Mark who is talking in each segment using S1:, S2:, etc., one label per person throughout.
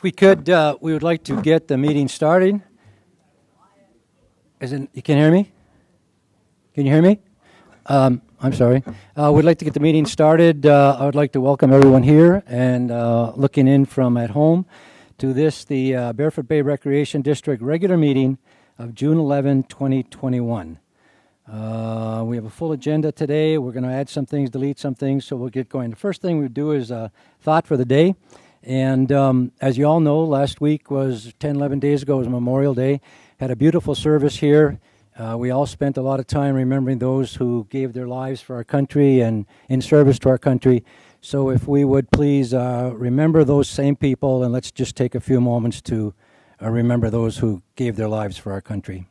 S1: we could, we would like to get the meeting started. You can hear me? Can you hear me? I'm sorry. We'd like to get the meeting started. I would like to welcome everyone here and looking in from at home to this, the Barefoot Bay Recreation District regular meeting of June 11, 2021. We have a full agenda today. We're going to add some things, delete some things, so we'll get going. The first thing we do is thought for the day. And as you all know, last week was 10, 11 days ago was Memorial Day. Had a beautiful service here. We all spent a lot of time remembering those who gave their lives for our country and in service to our country. So if we would please remember those same people, and let's just take a few moments to remember those who gave their lives for our country.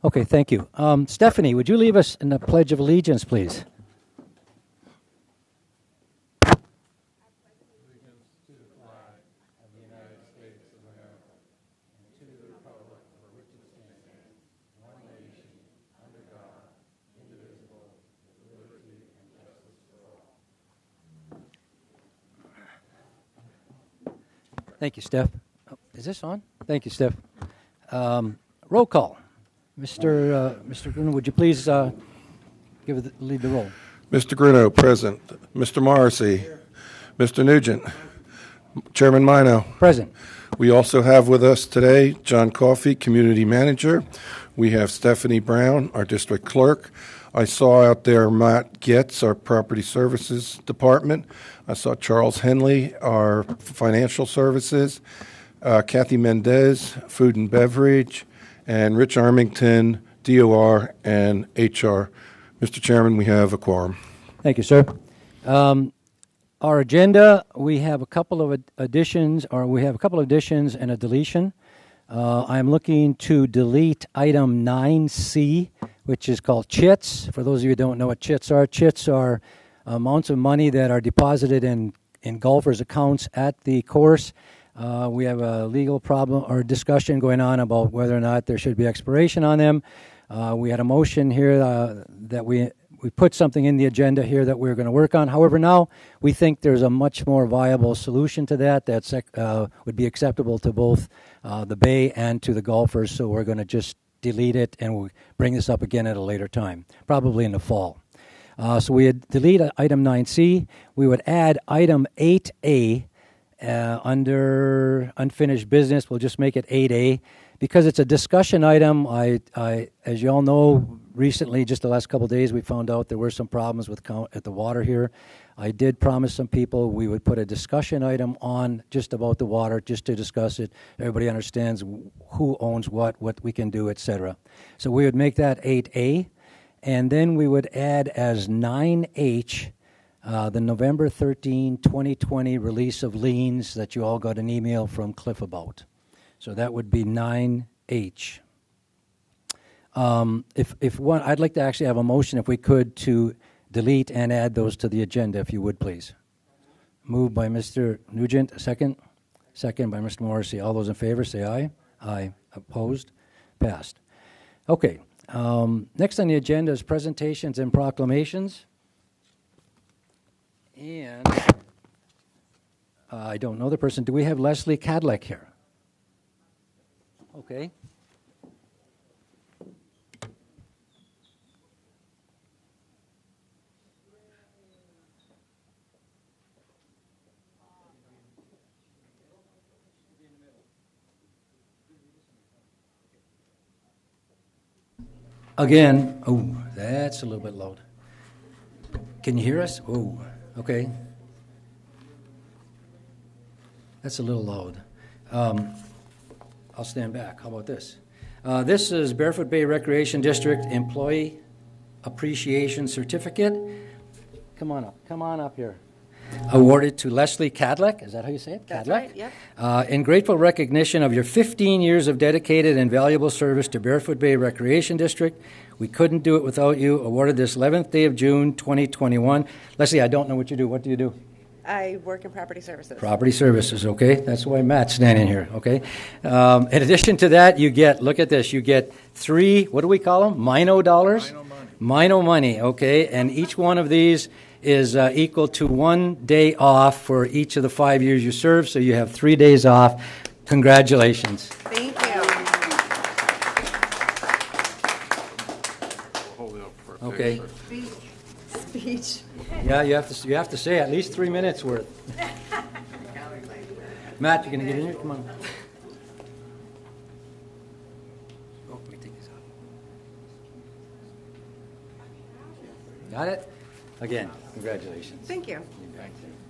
S1: Okay, thank you. Stephanie, would you lead us in the Pledge of Allegiance, please? Thank you, Steph. Oh, is this on? Thank you, Steph. Roll call. Mr. Grunow, would you please lead the roll?
S2: Mr. Grunow, present. Mr. Morrissey. Mr. Nugent. Chairman Mino.
S1: Present.
S2: We also have with us today John Coffey, Community Manager. We have Stephanie Brown, our District Clerk. I saw out there Matt Getz, our Property Services Department. I saw Charles Henley, our Financial Services. Kathy Mendez, Food and Beverage. And Rich Armington, DOR, and HR. Mr. Chairman, we have a quorum.
S1: Thank you, sir. Our agenda, we have a couple of additions, and a deletion. I'm looking to delete item 9C, which is called chits. For those of you who don't know what chits are amounts of money that are deposited in golfers' accounts at the course. We have a legal problem or discussion going on about whether or not there should be expiration on them. We had a motion here that we put something in the agenda here that we're going to work on. However, now we think there's a much more viable solution to that would be acceptable to both the Bay and to the golfers. So we're going to just delete it and we'll bring this up again at a later time, probably in the fall. So we would delete item 9C. We would add item 8A. Under unfinished business, we'll just make it 8A. Because it's a discussion item, as you all know, recently, just the last couple of days, we found out there were some problems at the water here. I did promise some people we would put a discussion item on just about the water, just to discuss it. Everybody understands who owns what we can do, etc. So we would make that 8A, and then we would add as 9H, the November 13, 2020 release of liens that you all got an email from Cliff about. So that would be 9H. If one, I'd like to actually have a motion, if we could, to delete and add those to the agenda, if you would, please. Moved by Mr. Nugent, second. Second by Mr. Morrissey. All those in favor, say aye. Aye. Opposed? Passed. Okay. Next on the agenda is presentations and proclamations. And I don't know the person. Do we have Leslie Cadillac here? Okay. Again, oh, that's a little bit loud. Can you hear us? Oh, okay. That's a little loud. I'll stand back. How about this? This is Barefoot Bay Recreation District Employee Appreciation Certificate. Come on up here. Awarded to Leslie Cadillac. Is that how you say it?
S3: That's
S1: Cadillac?
S3: right, yep.
S1: In grateful recognition of your 15 years of dedicated and valuable service to Barefoot Bay Recreation District, we couldn't do it without you. Awarded this 11th day of June, 2021. Leslie, I don't know what you do. What do you do?
S3: I work in property services.
S1: Property services, okay? That's why Matt's standing here, okay? In addition to that, you get, look at this, you get 3, what do we call them? Mino dollars? Mino money, okay? And each one of these is equal to 1 day off for each of the 5 years you serve, so you have 3 days off. Congratulations.
S3: Thank you.
S2: Hold it up for a
S1: Okay.
S2: picture.
S3: Speech.
S1: Yeah, you have to say at least 3 minutes worth. Matt, you gonna get in here? Come on. Oh, let me take this out. Got it? Again, congratulations.
S3: Thank you.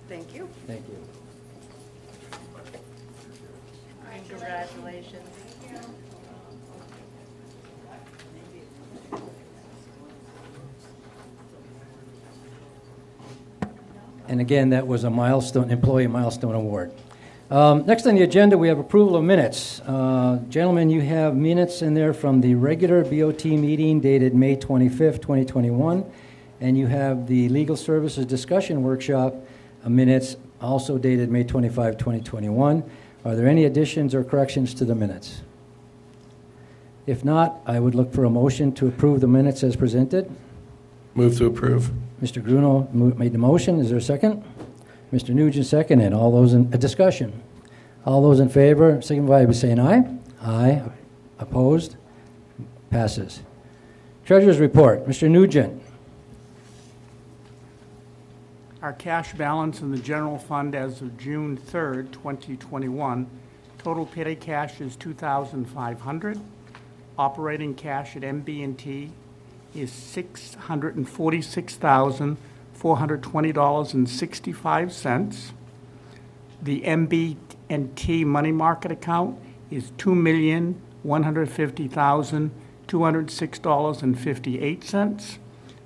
S3: Thank you.
S1: Thank you.
S3: Congratulations.
S1: And again, that was a milestone, employee milestone award. Next on the agenda, we have approval of minutes. Gentlemen, you have minutes in there from the regular BOT meeting dated May 25th, 2021, and you have the legal services discussion workshop minutes also dated May 25, 2021. Are there any additions or corrections to the minutes? If not, I would look for a motion to approve the minutes as presented.
S2: Move to approve.
S1: Mr. Gruno made the motion. Is there a second? Mr. Nugent seconded. All those in discussion. All those in favor, signify by saying aye. Aye. Opposed? Passes. Treasurer's report. Mr. Nugent.
S4: Our cash balance in the general fund as of June 3rd, 2021, total petty cash is $2,500. Operating cash at MB&T is $646,420.65. The MB&T money market account is $2,150,206.58.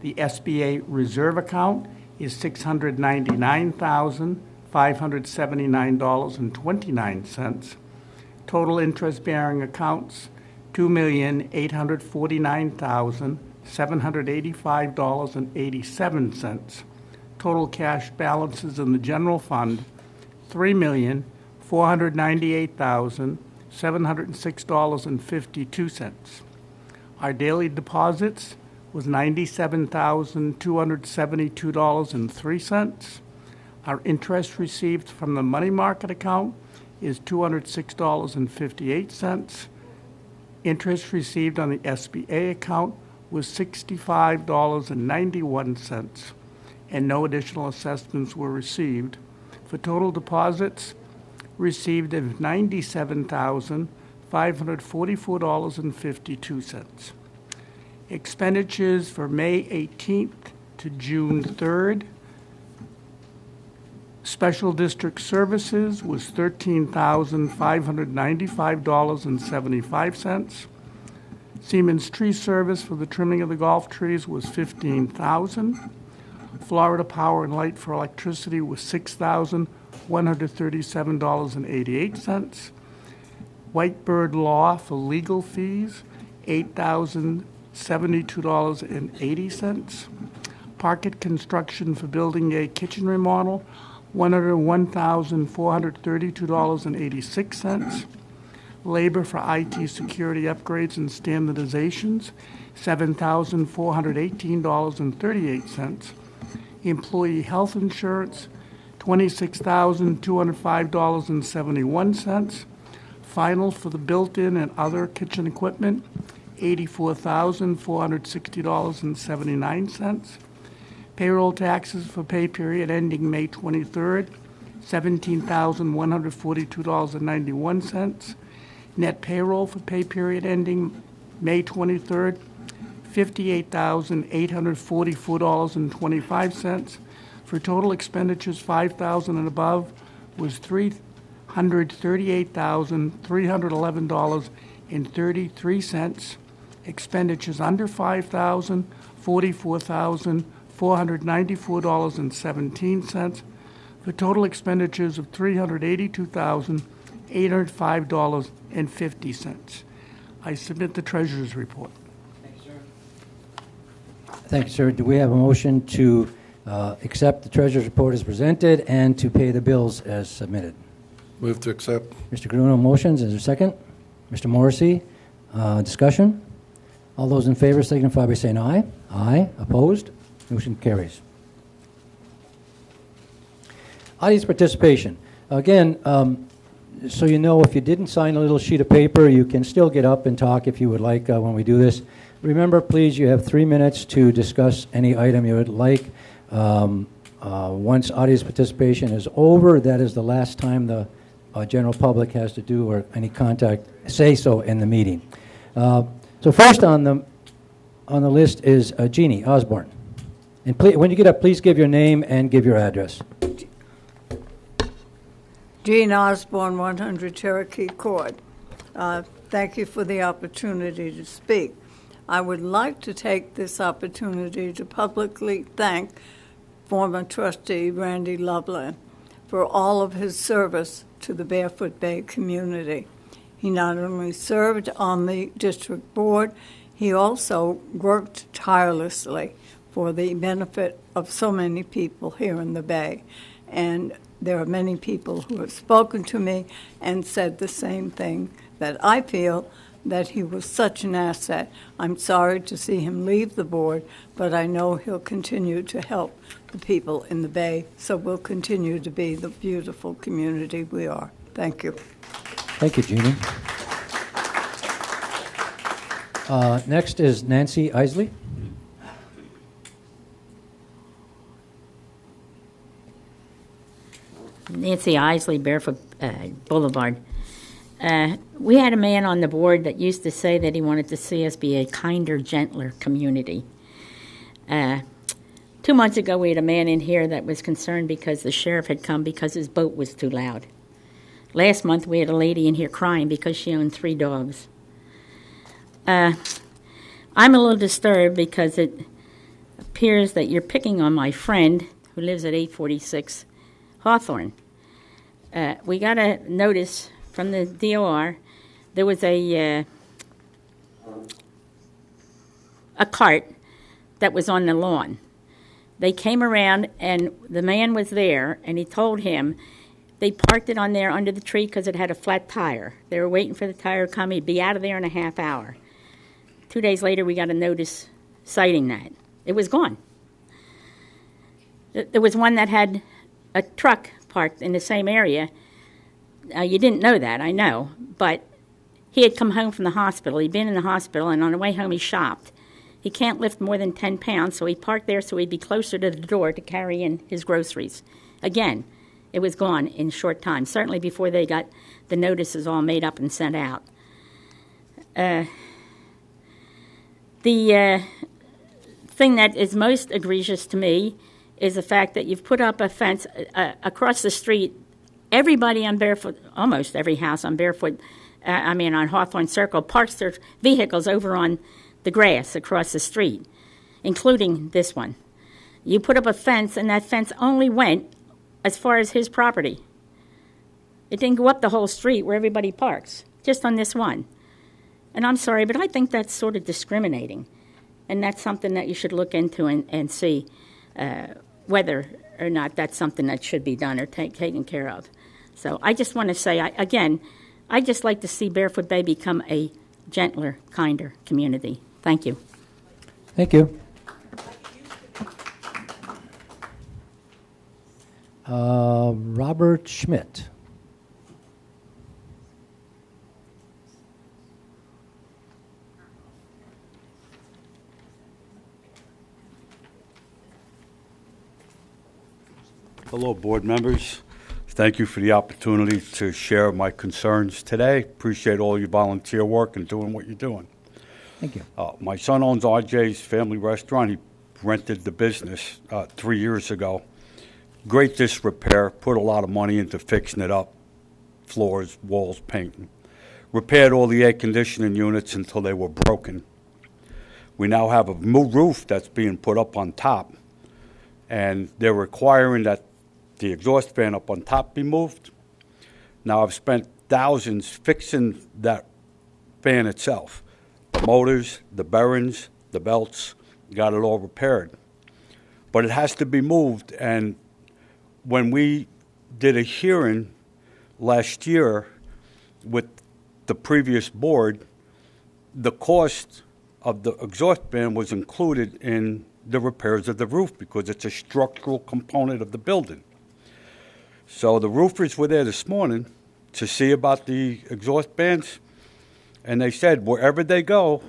S4: The SBA reserve account is $699,579.29. Total interest-bearing accounts, $2,849,785.87. Total cash balances in the general fund, $3,498,706.52. Our daily deposits was $97,272.03. Our interest received from the money market account is $206.58. Interest received on the SBA account was $65.91, and no additional assessments were received. For total deposits received of $97,544.52. Expenditures for May 18th to June 3rd. Special District Services was $13,595.75. Siemens Tree Service for the trimming of the golf trees was $15,000. Florida Power and Light for electricity was $6,137.88. Whitebird Law for legal fees, $8,072.80. Parkett Construction for building a kitchen remodel, $101,432.86. Labor for IT security upgrades and standardizations, $7,418.38. Employee health insurance, $26,205.71. Final for the built-in and other kitchen equipment, $84,460.79. Payroll taxes for pay period ending May 23rd, $17,142.91. Net payroll for pay period ending May 23rd, $58,844.25. For total expenditures 5,000 and above was $338,311.33. Expenditures under 5,000, $44,494.17. For total expenditures of $382,805.50. I submit the treasurer's report.
S1: Thank you, sir. Do we have a motion to accept the treasurer's report as presented and to pay the bills as submitted.
S2: Move to accept.
S1: Mr. Gruno motions. Is there a second? Mr. Morrissey, discussion? All those in favor signify by saying aye. Aye. Opposed? Motion carries. Audience participation. Again, so you know, if you didn't sign a little sheet of paper, you can still get up and talk if you would like when we do this. Remember, please, you have 3 minutes to discuss any item you would like. Once audience participation is over, that is the last time the general public has to do or any contact, say so in the meeting. So first on the list is Jeannie Osborne. And please, when you get up, please give your name and give your address.
S5: Jean Osborne, 100 Cherokee Court. Thank you for the opportunity to speak. I would like to take this opportunity to publicly thank former trustee Randy Loveland for all of his service to the Barefoot Bay community. He not only served on the district board, he also worked tirelessly for the benefit of so many people here in the Bay. And there are many people who have spoken to me and said the same thing, that I feel that he was such an asset. I'm sorry to see him leave the board, but I know he'll continue to help the people in the Bay, so we'll continue to be the beautiful community we are. Thank you.
S1: Thank you, Jeannie. Next is Nancy Isley.
S6: Nancy Isley, Barefoot Boulevard. We had a man on the board that used to say that he wanted to see us be a kinder, gentler community. 2 months ago, we had a man in here that was concerned because the sheriff had come because his boat was too loud. Last month, we had a lady in here crying because she owned 3 dogs. I'm a little disturbed because it appears that you're picking on my friend who lives at 846 Hawthorne. We got a notice from the DOR. There was a cart that was on the lawn. They came around, and the man was there, and he told him they parked it on there under the tree because it had a flat tire. They were waiting for the tire to come. He'd be out of there in a half hour. 2 days later, we got a notice citing that. It was gone. There was one that had a truck parked in the same area. You didn't know that, I know, but he had come home from the hospital. He'd been in the hospital, and on the way home he shopped. He can't lift more than 10 pounds, so he parked there so he'd be closer to the door to carry in his groceries. Again, it was gone in a short time, certainly before they got the notices all made up and sent out. The thing that is most egregious to me is the fact that you've put up a fence across the street. Everybody on Barefoot, almost every house on Barefoot, on Hawthorne Circle, parks their vehicles over on the grass across the street, including this one. You put up a fence, and that fence only went as far as his property. It didn't go up the whole street where everybody parks, just on this one. And I'm sorry, but I think that's sort of discriminating, and that's something that you should look into and see whether or not that's something that should be done or taken care of. So I just want to say, I just like to see Barefoot Bay become a gentler, kinder community. Thank you.
S1: Thank you. Robert Schmidt.
S7: Hello, board members. Thank you for the opportunity to share my concerns today. Appreciate all your volunteer work and doing what you're doing.
S1: Thank you.
S7: My son owns RJ's Family Restaurant. He rented the business 3 years ago. Great disrepair, put a lot of money into fixing it up, floors, walls, painting. Repaired all the air conditioning units until they were broken. We now have a new roof that's being put up on top, and they're requiring that the exhaust fan up on top be moved. Now, I've spent thousands fixing that fan itself. The motors, the bearings, the belts, got it all repaired. but it has to be moved. And when we did a hearing last year with the previous board, the cost of the exhaust fan was included in the repairs of the roof because it's a structural component of the building. So the roofers were there this morning to see about the exhaust fans, and they said wherever they go,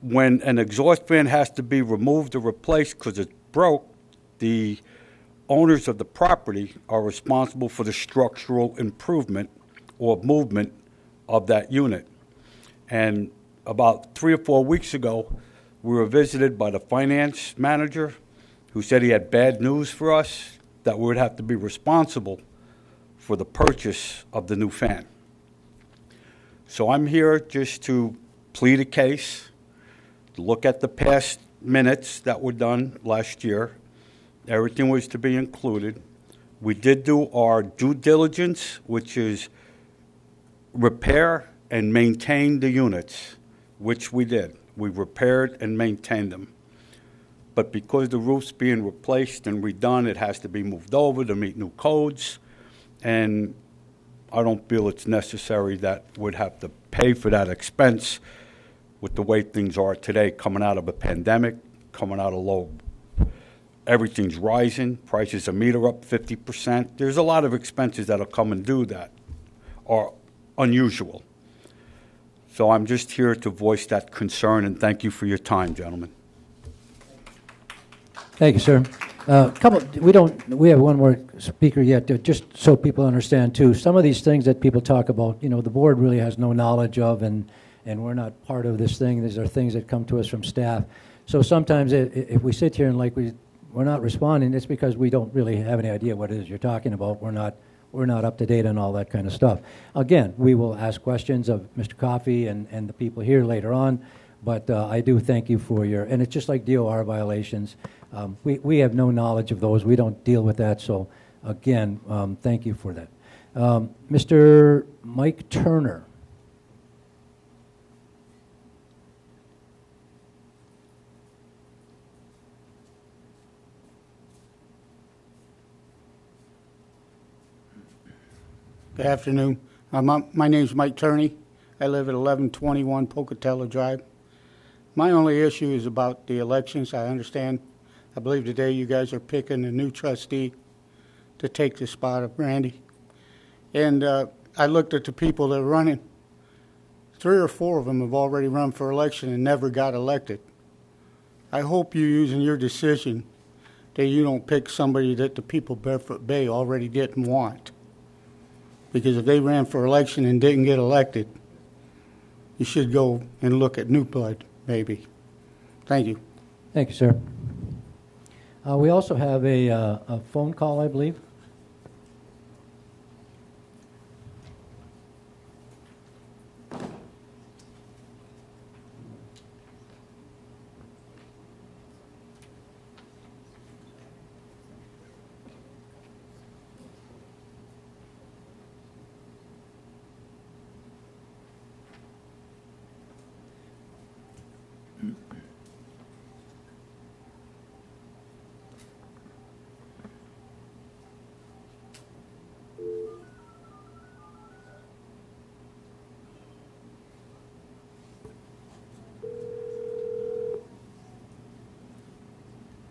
S7: when an exhaust fan has to be removed or replaced because it broke, the owners of the property are responsible for the structural improvement or movement of that unit. And about 3 or 4 weeks ago, we were visited by the finance manager who said he had bad news for us, that we would have to be responsible for the purchase of the new fan. So I'm here just to plead a case, to look at the past minutes that were done last year. Everything was to be included. We did do our due diligence, which is repair and maintain the units, which we did. We repaired and maintained them. But because the roof's being replaced and redone, it has to be moved over to meet new codes. And I don't feel it's necessary that we'd have to pay for that expense with the way things are today, coming out of a pandemic, coming out of low. Everything's rising. Prices of meat are up 50%. There's a lot of expenses that'll come and do that, are unusual. So I'm just here to voice that concern, and thank you for your time, gentlemen.
S1: Thank you, sir. We have one more speaker yet, just so people understand too. Some of these things that people talk about, the board really has no knowledge of, and we're not part of this thing. These are things that come to us from staff. So sometimes if we sit here and we're not responding, it's because we don't really have any idea what it is you're talking about. We're not up to date on all that kind of stuff. Again, we will ask questions of Mr. Coffey and the people here later on, but I do thank you for and it's just like DOR violations. We have no knowledge of those. We don't deal with that, so again, thank you for that. Mr. Mike Turner.
S8: Good afternoon. My name's Mike Turney. I live at 1121 Pocatello Drive. My only issue is about the elections. I understand. I believe today you guys are picking a new trustee to take the spot of Randy. And I looked at the people that are running. 3 or 4 of them have already run for election and never got elected. I hope you're using your decision that you don't pick somebody that the people of Barefoot Bay already didn't want. Because if they ran for election and didn't get elected, you should go and look at new blood, maybe. Thank you.
S1: Thank you, sir. We also have a phone call, I believe.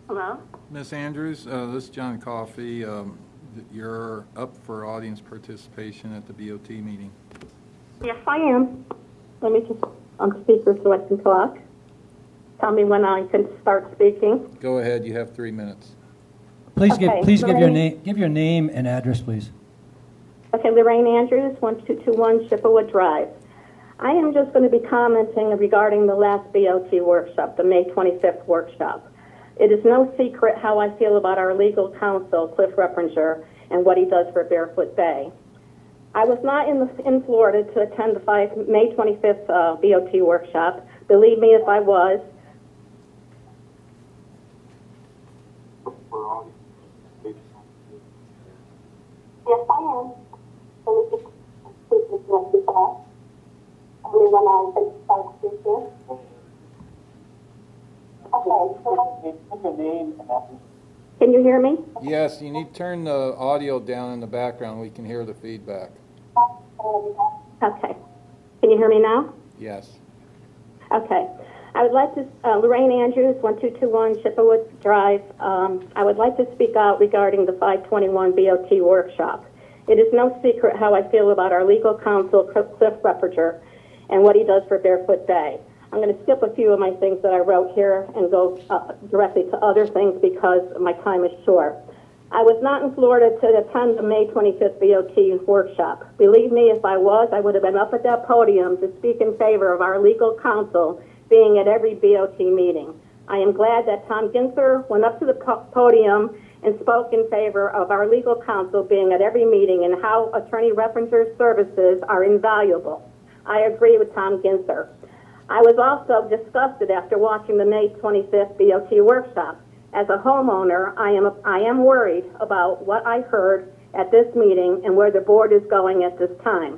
S3: Hello?
S9: Ms. Andrews, this is John Coffey. You're up for audience participation at the BOT meeting.
S10: Yes, I am. Let me just on speaker so I can talk. Tell me when I can start speaking.
S9: Go ahead, you have 3 minutes.
S1: Please
S10: Okay,
S1: give
S10: Lorraine.
S1: your name and address, please.
S10: Okay, Lorraine Andrews, 1221 Chippewa Drive. I am just going to be commenting regarding the last BOT workshop, the May 25th workshop. It is no secret how I feel about our legal counsel, Cliff Reppinger, and what he does for Barefoot Bay. I was not in Florida to attend the May 25th BOT workshop. Believe me, if I was. Yes, I am. Only when I start speaking. Okay. Can you hear me?
S9: Yes, you need to turn the audio down in the background. We can hear the feedback.
S10: Okay. Can you hear me now?
S9: Yes.
S10: Okay. I would like to, Lorraine Andrews, 1221 Chippewa Drive. I would like to speak out regarding the 521 BOT workshop. It is no secret how I feel about our legal counsel, Cliff Repperger, and what he does for Barefoot Bay. I'm going to skip a few of my things that I wrote here and go directly to other things because my time is short. I was not in Florida to attend the May 25th BOT workshop. Believe me, if I was, I would have been up at that podium to speak in favor of our legal counsel being at every BOT meeting. I am glad that Tom Ginther went up to the podium and spoke in favor of our legal counsel being at every meeting and how Attorney Repperger's services are invaluable. I agree with Tom Ginther. I was also disgusted after watching the May 25th BOT workshop. As a homeowner, I am worried about what I heard at this meeting and where the board is going at this time.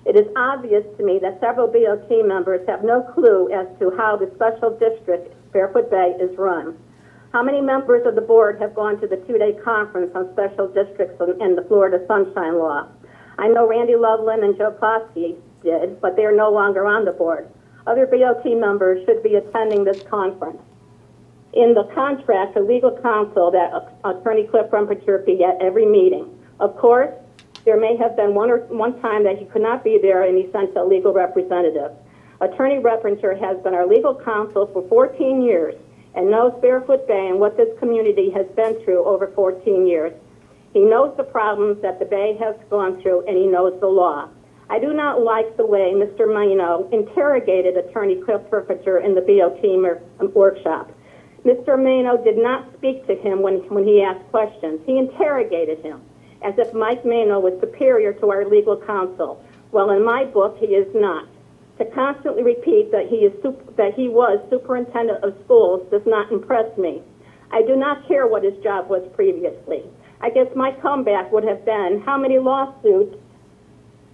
S10: It is obvious to me that several BOT members have no clue as to how the special district, Barefoot Bay, is run. How many members of the board have gone to the two-day conference on special districts and the Florida Sunshine Law? I know Randy Loveland and Joe Klosky did, but they are no longer on the board. Other BOT members should be attending this conference. In the contract, the legal counsel that Attorney Cliff Repperger be at every meeting. Of course, there may have been one time that he could not be there and he sent a legal representative. Attorney Repperger has been our legal counsel for 14 years and knows Barefoot Bay and what this community has been through over 14 years. He knows the problems that the Bay has gone through and he knows the law. I do not like the way Mr. Maino interrogated Attorney Cliff Repperger in the BOT workshop. Mr. Maino did not speak to him when he asked questions. He interrogated him as if Mike Maino was superior to our legal counsel. Well, in my book, he is not. To constantly repeat that he was superintendent of schools does not impress me. I do not care what his job was previously. I guess my comeback would have been how many lawsuits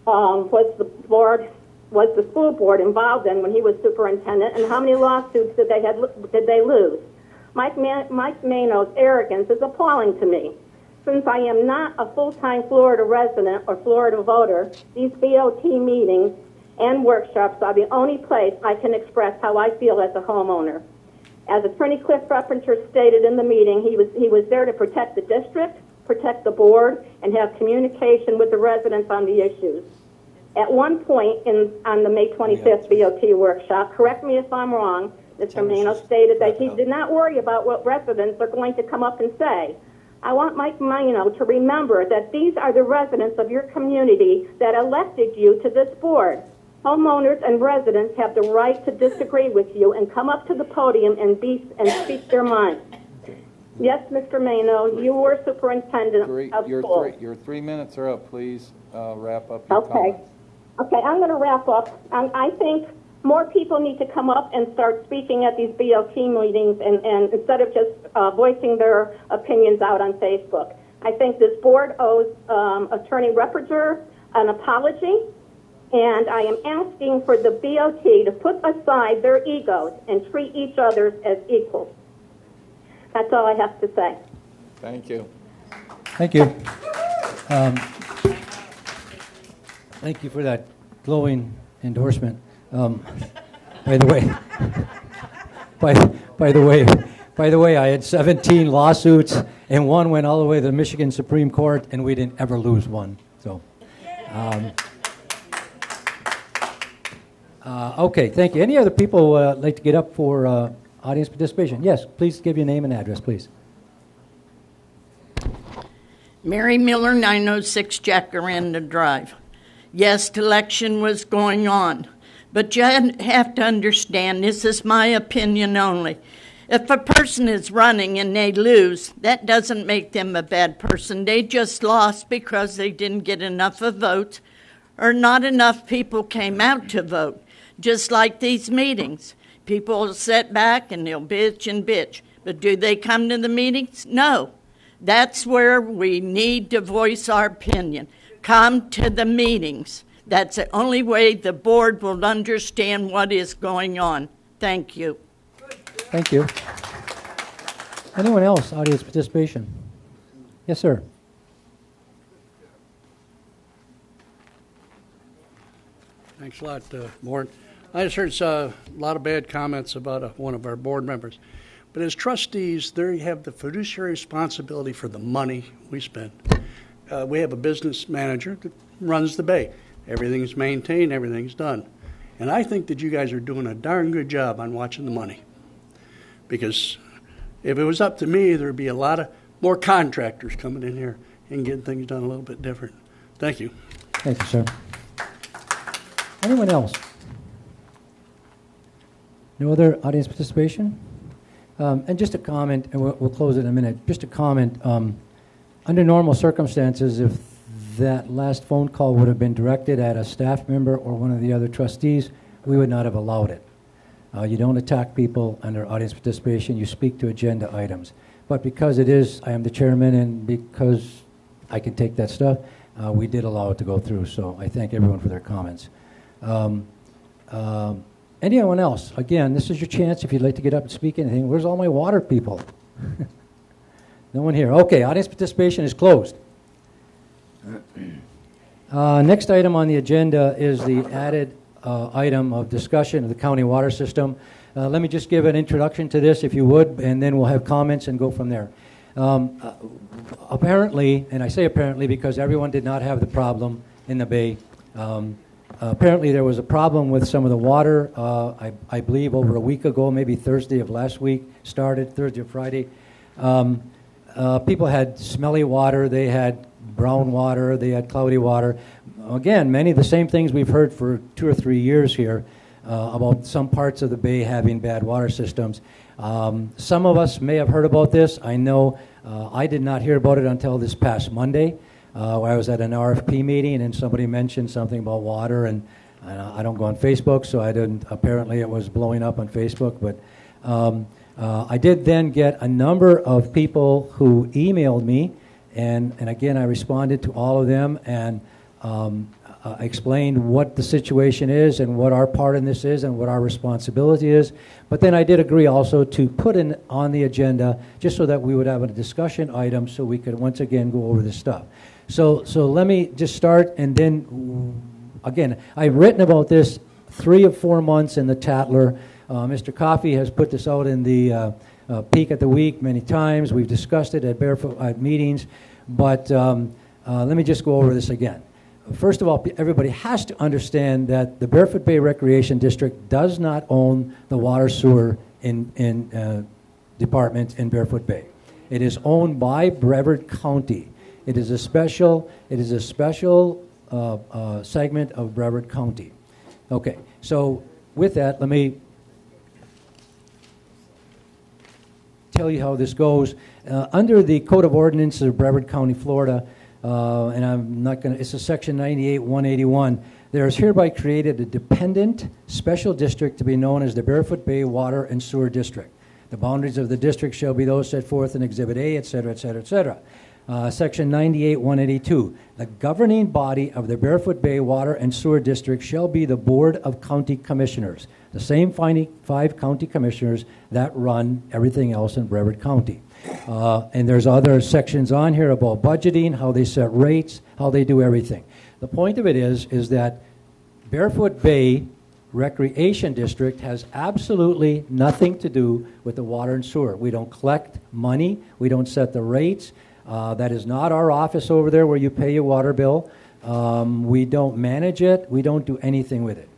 S10: was the school board involved in when he was superintendent, and how many lawsuits did they lose? Mike Maino's arrogance is appalling to me. Since I am not a full-time Florida resident or Florida voter, these BOT meetings and workshops are the only place I can express how I feel as a homeowner. As Attorney Cliff Repperger stated in the meeting, he was there to protect the district, protect the board, and have communication with the residents on the issues. At one point on the May 25th BOT workshop, correct me if I'm wrong, Mr. Maino stated that he did not worry about what residents are going to come up and say. I want Mike Maino to remember that these are the residents of your community that elected you to this board. Homeowners and residents have the right to disagree with you and come up to the podium and speak their mind. Yes, Mr. Maino, you were superintendent of schools.
S9: Your 3 minutes are up. Please wrap up your
S10: Okay.
S9: comments.
S10: Okay, I'm going to wrap up. I think more people need to come up and start speaking at these BOT meetings and instead of just voicing their opinions out on Facebook. I think this board owes Attorney Repperger an apology, and I am asking for the BOT to put aside their egos and treat each other as equals. That's all I have to say.
S9: Thank you.
S1: Thank you. Thank you for that glowing endorsement. By the way, I had 17 lawsuits, and one went all the way to the Michigan Supreme Court, and we didn't ever lose one. So, okay, thank you. Any other people like to get up for audience participation? Yes, please give your name and address, please.
S11: Mary Miller, 906 Jacaranda Drive. Yes, election was going on. But you have to understand, this is my opinion only. If a person is running and they lose, that doesn't make them a bad person. They just lost because they didn't get enough of votes or not enough people came out to vote. Just like these meetings. People will sit back and they'll bitch and bitch. But do they come to the meetings? No. That's where we need to voice our opinion. Come to the meetings. That's the only way the board will understand what is going on. Thank you.
S1: Thank you. Anyone else, audience participation? Yes, sir.
S12: Thanks a lot, Warren. I just heard a lot of bad comments about one of our board members. But as trustees, they have the fiduciary responsibility for the money we spend. We have a business manager that runs the bay. Everything's maintained, everything's done. And I think that you guys are doing a darn good job on watching the money. Because if it was up to me, there'd be a lot of more contractors coming in here and getting things done a little bit different. Thank you.
S1: Thank you, sir. Anyone else? No other audience participation? And just a comment, and we'll close it in a minute. Just a comment. Under normal circumstances, if that last phone call would have been directed at a staff member or one of the other trustees, we would not have allowed it. You don't attack people under audience participation. You speak to agenda items. But because I am the chairman, and because I can take that stuff, we did allow it to go through. So I thank everyone for their comments. Anyone else? Again, this is your chance if you'd like to get up and speak anything. Where's all my water people? No one here. Okay, audience participation is closed. Next item on the agenda is the added item of discussion of the county water system. Let me just give an introduction to this, if you would, and then we'll have comments and go from there. Apparently, and I say apparently because everyone did not have the problem in the bay. Apparently there was a problem with some of the water, I believe over a week ago, maybe Thursday of last week, started Thursday or Friday. People had smelly water, they had brown water, they had cloudy water. Again, many of the same things we've heard for 2 or 3 years here about some parts of the bay having bad water systems. Some of us may have heard about this. I know I did not hear about it until this past Monday. I was at an RFP meeting and somebody mentioned something about water, and I don't go on Facebook, so I didn't. Apparently it was blowing up on Facebook, but I did then get a number of people who emailed me, and again I responded to all of them and explained what the situation is and what our part in this is and what our responsibility is. But then I did agree also to put in on the agenda just so that we would have a discussion item so we could once again go over this stuff. So let me just start, and then, again, I've written about this 3 or 4 months in the Tatler. Mr. Coffey has put this out in the Peak at the Week many times. We've discussed it at Barefoot meetings, but let me just go over this again. First of all, everybody has to understand that the Barefoot Bay Recreation District does not own the water sewer department in Barefoot Bay. It is owned by Brevard County. It is a special segment of Brevard County. Okay, so with that, let me tell you how this goes. Under the Code of Ordinances of Brevard County, Florida, and I'm not going to, it's a section 98-181, there is hereby created a dependent special district to be known as the Barefoot Bay Water and Sewer District. The boundaries of the district shall be those set forth in Exhibit A, et cetera, et cetera, et cetera. Section 98-182, the governing body of the Barefoot Bay Water and Sewer District shall be the Board of County Commissioners, the same 5 county commissioners that run everything else in Brevard County. And there's other sections on here about budgeting, how they set rates, how they do everything. The point of it is that Barefoot Bay Recreation District has absolutely nothing to do with the water and sewer. We don't collect money. We don't set the rates. That is not our office over there where you pay your water bill. We don't manage it. We don't do anything with it.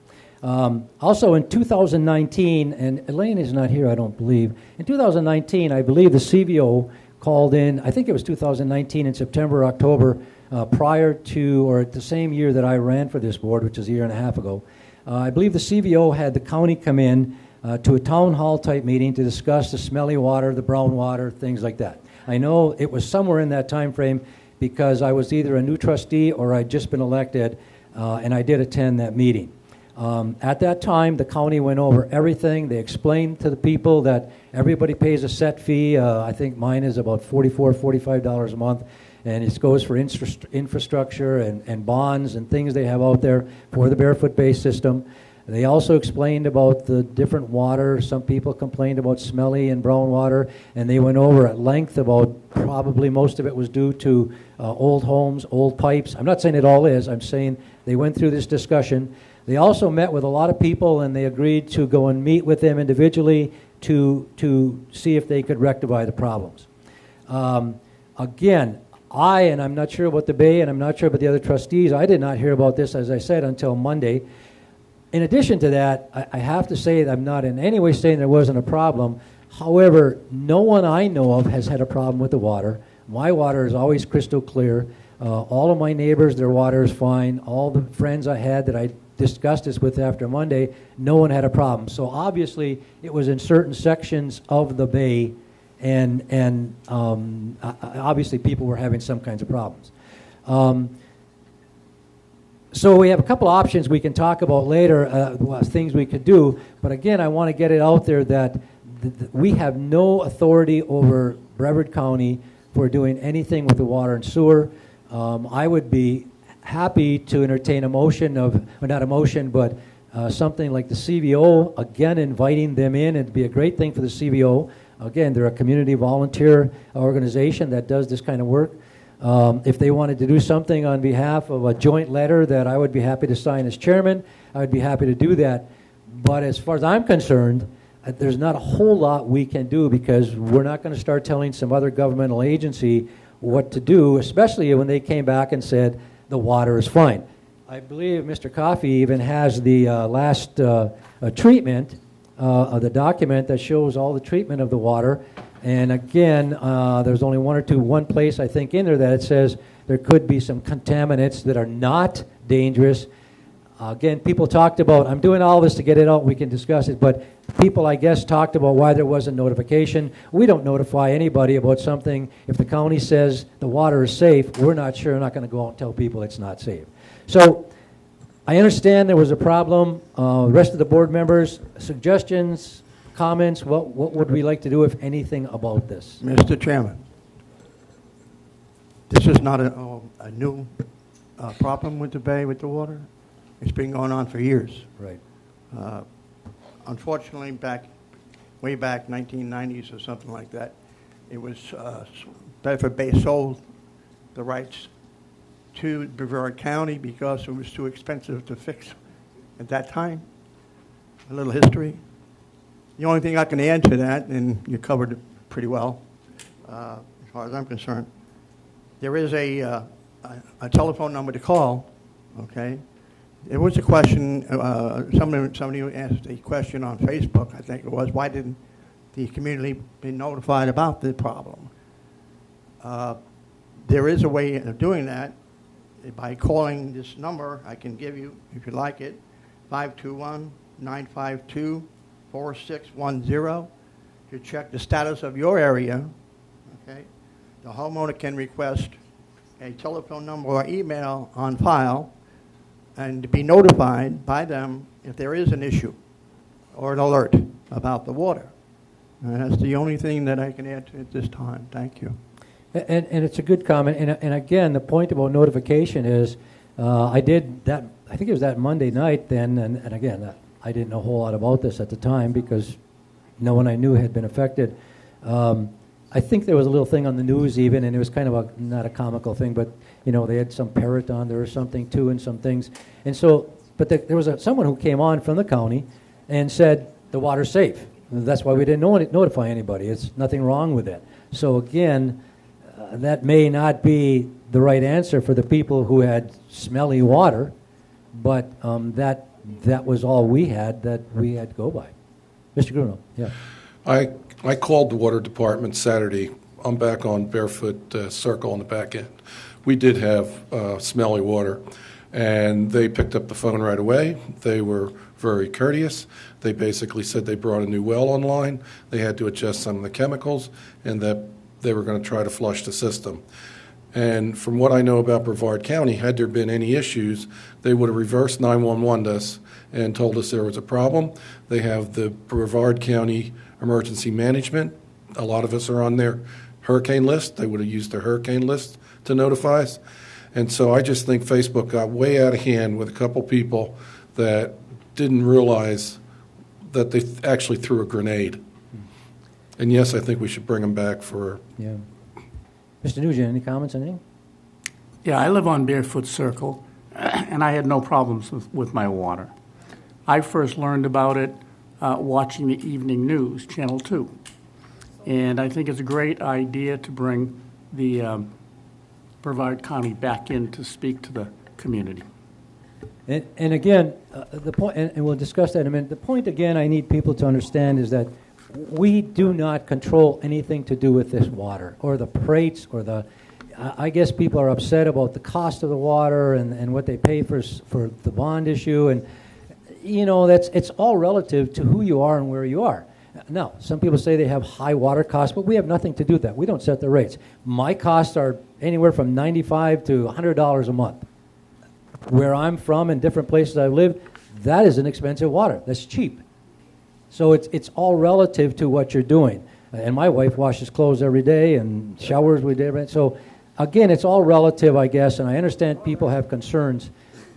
S1: Also in 2019, and Elaine is not here, I don't believe. In 2019, I believe the CVO called in, I think it was 2019 in September, October, prior to, or the same year that I ran for this board, which is a year and a half ago. I believe the CVO had the county come in to a town hall type meeting to discuss the smelly water, the brown water, things like that. I know it was somewhere in that time frame because I was either a new trustee or I'd just been elected, and I did attend that meeting. At that time, the county went over everything. They explained to the people that everybody pays a set fee. I think mine is about $44, $45 a month, and it goes for infrastructure and bonds and things they have out there for the Barefoot Bay system. They also explained about the different water. Some people complained about smelly and brown water, and they went over at length about probably most of it was due to old homes, old pipes. I'm not saying it all is. I'm saying they went through this discussion. They also met with a lot of people, and they agreed to go and meet with them individually to see if they could rectify the problems. Again, and I'm not sure about the Bay, and I'm not sure about the other trustees, I did not hear about this, as I said, until Monday. In addition to that, I have to say that I'm not in any way saying there wasn't a problem. However, no one I know of has had a problem with the water. My water is always crystal clear. All of my neighbors, their water is fine. All the friends I had that I discussed this with after Monday, no one had a problem. So obviously, it was in certain sections of the Bay, and obviously people were having some kinds of problems. So we have a couple options we can talk about later, things we could do. But again, I want to get it out there that we have no authority over Brevard County for doing anything with the water and sewer. I would be happy to entertain a motion of, or not a motion, but something like the CVO, again, inviting them in. It'd be a great thing for the CVO. Again, they're a community volunteer organization that does this kind of work. If they wanted to do something on behalf of a joint letter that I would be happy to sign as chairman, I would be happy to do that. But as far as I'm concerned, there's not a whole lot we can do, because we're not going to start telling some other governmental agency what to do, especially when they came back and said the water is fine. I believe Mr. Coffey even has the last treatment of the document that shows all the treatment of the water. And again, there's only one place I think in there that it says there could be some contaminants that are not dangerous. Again, people talked about, I'm doing all this to get it out, we can discuss it, but people, I guess, talked about why there wasn't notification. We don't notify anybody about something. If the county says the water is safe, we're not sure, we're not going to go out and tell people it's not safe. So I understand there was a problem. The rest of the board members, suggestions, comments, what would we like to do, if anything, about this?
S13: Mr. Chairman, this is not a new problem with the Bay, with the water. It's been going on for years.
S1: Right.
S13: Unfortunately, way back 1990s or something like that, it was Bedford Bay sold the rights to Brevard County because it was too expensive to fix at that time. A little history. The only thing I can add to that, and you covered it pretty well, as far as I'm concerned, there is a telephone number to call, okay? There was a question, somebody asked a question on Facebook, I think it was, why didn't the community be notified about the problem? There is a way of doing that by calling this number. I can give you, if you like it, 521-952-4610. You check the status of your area, okay? The homeowner can request a telephone number or email on file and to be notified by them if there is an issue or an alert about the water. And that's the only thing that I can add to it this time. Thank you.
S1: And it's a good comment. And again, the point about notification is, I did that, I think it was that Monday night then, and again, I didn't know a whole lot about this at the time because no one I knew had been affected. I think there was a little thing on the news even, and it was kind of not a comical thing, but you know, they had some parrot on there or something too, and some things. And so, but there was someone who came on from the county and said the water's safe. That's why we didn't notify anybody. It's nothing wrong with it. So again, that may not be the right answer for the people who had smelly water, but that was all we had that we had to go by. Mr. Gruno, yeah.
S2: I called the water department Saturday. I'm back on Barefoot Circle on the back end. We did have smelly water, and they picked up the phone right away. They were very courteous. They basically said they brought a new well online. They had to adjust some of the chemicals, and that they were going to try to flush the system. And from what I know about Brevard County, had there been any issues, they would have reversed 911 us and told us there was a problem. They have the Brevard County Emergency Management. A lot of us are on their hurricane list. They would have used their hurricane list to notify us. And so I just think Facebook got way out of hand with a couple people that didn't realize that they actually threw a grenade. And yes, I think we should bring them back for,
S1: Yeah. Mr. Nugent, any comments on anything?
S4: Yeah, I live on Barefoot Circle, and I had no problems with my water. I first learned about it watching the evening news, Channel 2. And I think it's a great idea to bring the Brevard County back in to speak to the community.
S1: And again, the point, and we'll discuss that in a minute. The point, again, I need people to understand is that we do not control anything to do with this water or the rates or the. I guess people are upset about the cost of the water and what they pay for the bond issue, and it's all relative to who you are and where you are. Now, some people say they have high water costs, but we have nothing to do with that. We don't set the rates. My costs are anywhere from $95 to $100 a month. Where I'm from and different places I live, that is an expensive water. That's cheap. So it's all relative to what you're doing. And my wife washes clothes every day and showers every day. So again, it's all relative, I guess, and I understand people have concerns,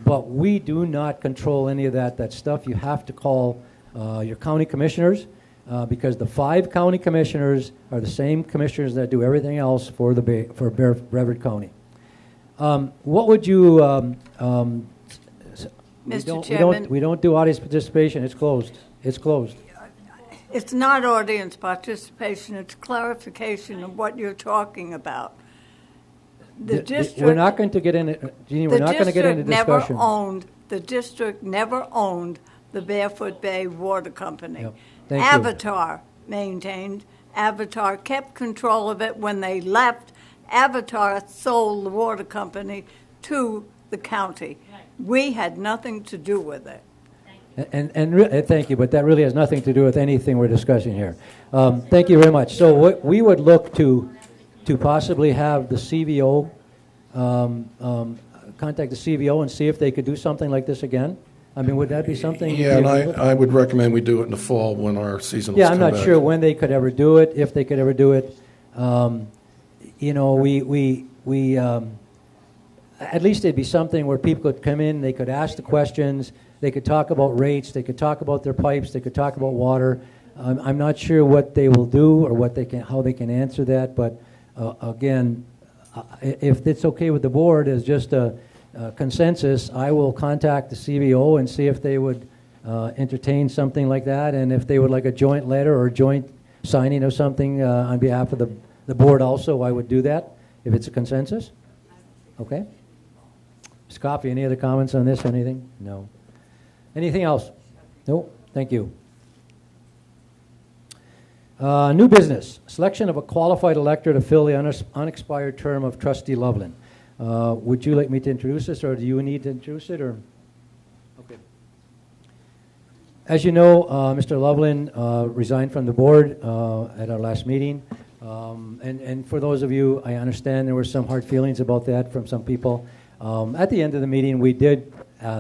S1: but we do not control any of that stuff. You have to call your county commissioners because the 5 county commissioners are the same commissioners that do everything else for Brevard County. What would you?
S5: Mr. Chairman,
S1: we don't do audience participation. It's closed. It's closed.
S5: it's not audience participation, it's clarification of what you're talking about. The district.
S1: We're not going to get into, Jeannie, we're not going to get into discussion.
S5: The district never owned the Barefoot Bay Water Company.
S1: Yep. Thank you.
S5: Avatar maintained. Avatar kept control of it. When they left, Avatar sold the water company to the county. We had nothing to do with it.
S1: Thank you, but that really has nothing to do with anything we're discussing here. Thank you very much. So what we would look to possibly have the CVO contact the CVO and see if they could do something like this again. I mean, would that be something?
S2: Yeah, and I would recommend we do it in the fall when our seasonals
S1: Yeah,
S2: come
S1: I'm not
S2: back.
S1: sure when they could ever do it, if they could ever do it. We at least it'd be something where people could come in, they could ask the questions, they could talk about rates, they could talk about their pipes, they could talk about water. I'm not sure what they will do or how they can answer that, but again, if it's okay with the board as just a consensus, I will contact the CVO and see if they would entertain something like that, and if they would like a joint letter or joint signing of something on behalf of the board also, I would do that if it's a consensus. Okay? Ms. Coffey, any other comments on this or anything? No. Anything else? No? Thank you. New business. Selection of a qualified elector to fill the unexpired term of Trustee Loveland. Would you like me to introduce this, or do you need to introduce it? Or okay. As you know, Mr. Loveland resigned from the board at our last meeting. And for those of you, I understand there were some hard feelings about that from some people. At the end of the meeting, we did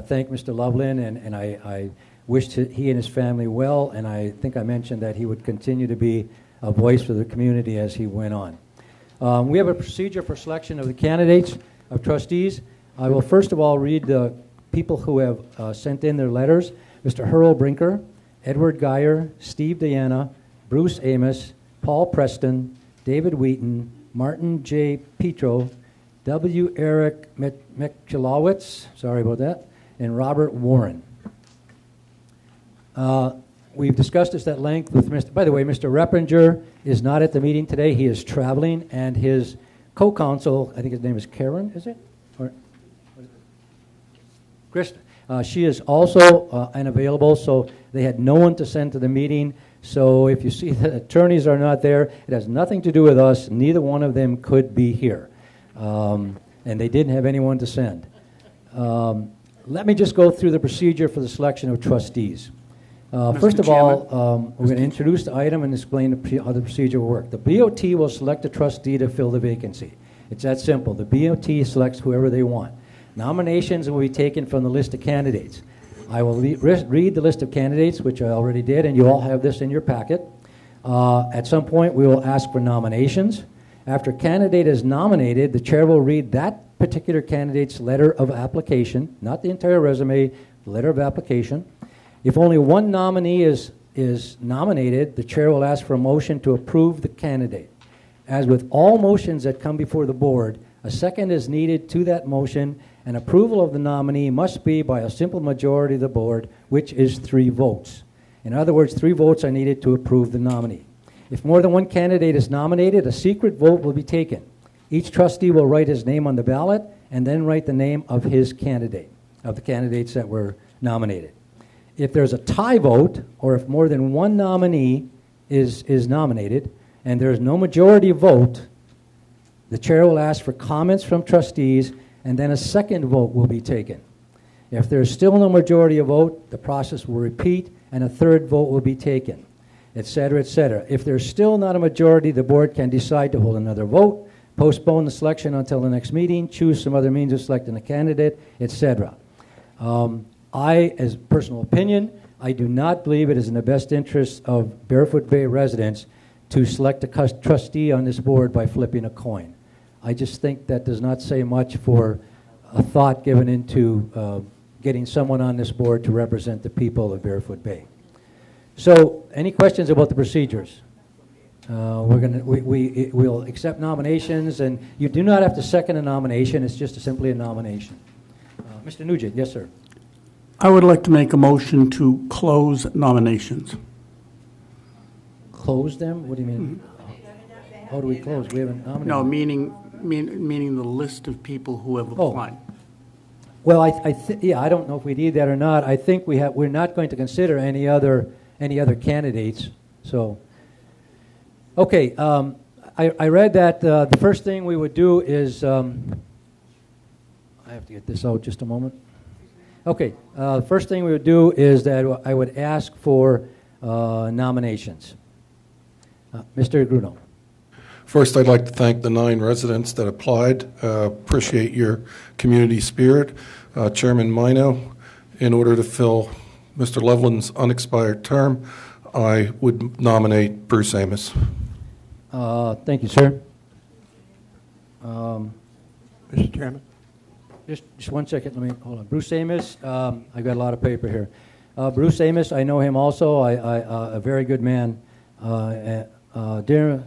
S1: thank Mr. Loveland, and I wished he and his family well, and I think I mentioned that he would continue to be a voice for the community as he went on. We have a procedure for selection of the candidates of trustees. I will first of all read the people who have sent in their letters. Mr. Hurl Brinker, Edward Geyer, Steve Diana, Bruce Amos, Paul Preston, David Wheaton, Martin J. Petro, W. Eric Michalowicz, sorry about that, and Robert Warren. We've discussed this at length with Mr. By the way, Mr. Reppinger is not at the meeting today. He is traveling, and his co-counsel, I think his name is Karen, is it? Or Krista. She is also unavailable, so they had no one to send to the meeting. So if you see the attorneys are not there, it has nothing to do with us. Neither one of them could be here. And they didn't have anyone to send. Let me just go through the procedure for the selection of trustees. First of all, we're going to introduce the item and explain how the procedure will work. The BOT will select a trustee to fill the vacancy. It's that simple. The BOT selects whoever they want. Nominations will be taken from the list of candidates. I will read the list of candidates, which I already did, and you all have this in your packet. At some point, we will ask for nominations. After a candidate is nominated, the chair will read that particular candidate's letter of application, not the entire resume, the letter of application. If only one nominee is nominated, the chair will ask for a motion to approve the candidate. As with all motions that come before the board, a second is needed to that motion, and approval of the nominee must be by a simple majority of the board, which is 3 votes. In other words, 3 votes are needed to approve the nominee. If more than one candidate is nominated, a secret vote will be taken. Each trustee will write his name on the ballot and then write the name of his candidate, of the candidates that were nominated. If there's a tie vote, or if more than one nominee is nominated, and there's no majority vote, the chair will ask for comments from trustees, and then a second vote will be taken. If there's still no majority of vote, the process will repeat, and a third vote will be taken, etc., etc. If there's still not a majority, the board can decide to hold another vote, postpone the selection until the next meeting, choose some other means of selecting a candidate, etc. As personal opinion, I do not believe it is in the best interest of Barefoot Bay residents to select a trustee on this board by flipping a coin. I just think that does not say much for a thought given into getting someone on this board to represent the people of Barefoot Bay. So, any questions about the procedures? We'll accept nominations, and you do not have to second a nomination. It's just simply a nomination. Mr. Nugent, yes, sir.
S4: I would like to make a motion to close nominations.
S1: Close them? What do you mean? How do we close? We haven't nominated.
S4: No, meaning the list of people who have applied.
S1: Well, I don't know if we need that or not. I think we're not going to consider any other candidates. So, okay. I read that the first thing we would do is I have to get this out just a moment. Okay. The first thing we would do is that I would ask for nominations. Mr. Gruno.
S2: First, I'd like to thank the 9 residents that applied. Appreciate your community spirit. Chairman Mino, in order to fill Mr. Loveland's unexpired term, I would nominate Bruce Amos.
S1: Thank you, sir.
S13: Mr. Chairman.
S1: Just 1 second. Let me hold on. Bruce Amos. I've got a lot of paper here. Bruce Amos. I know him also. A very good man. Dear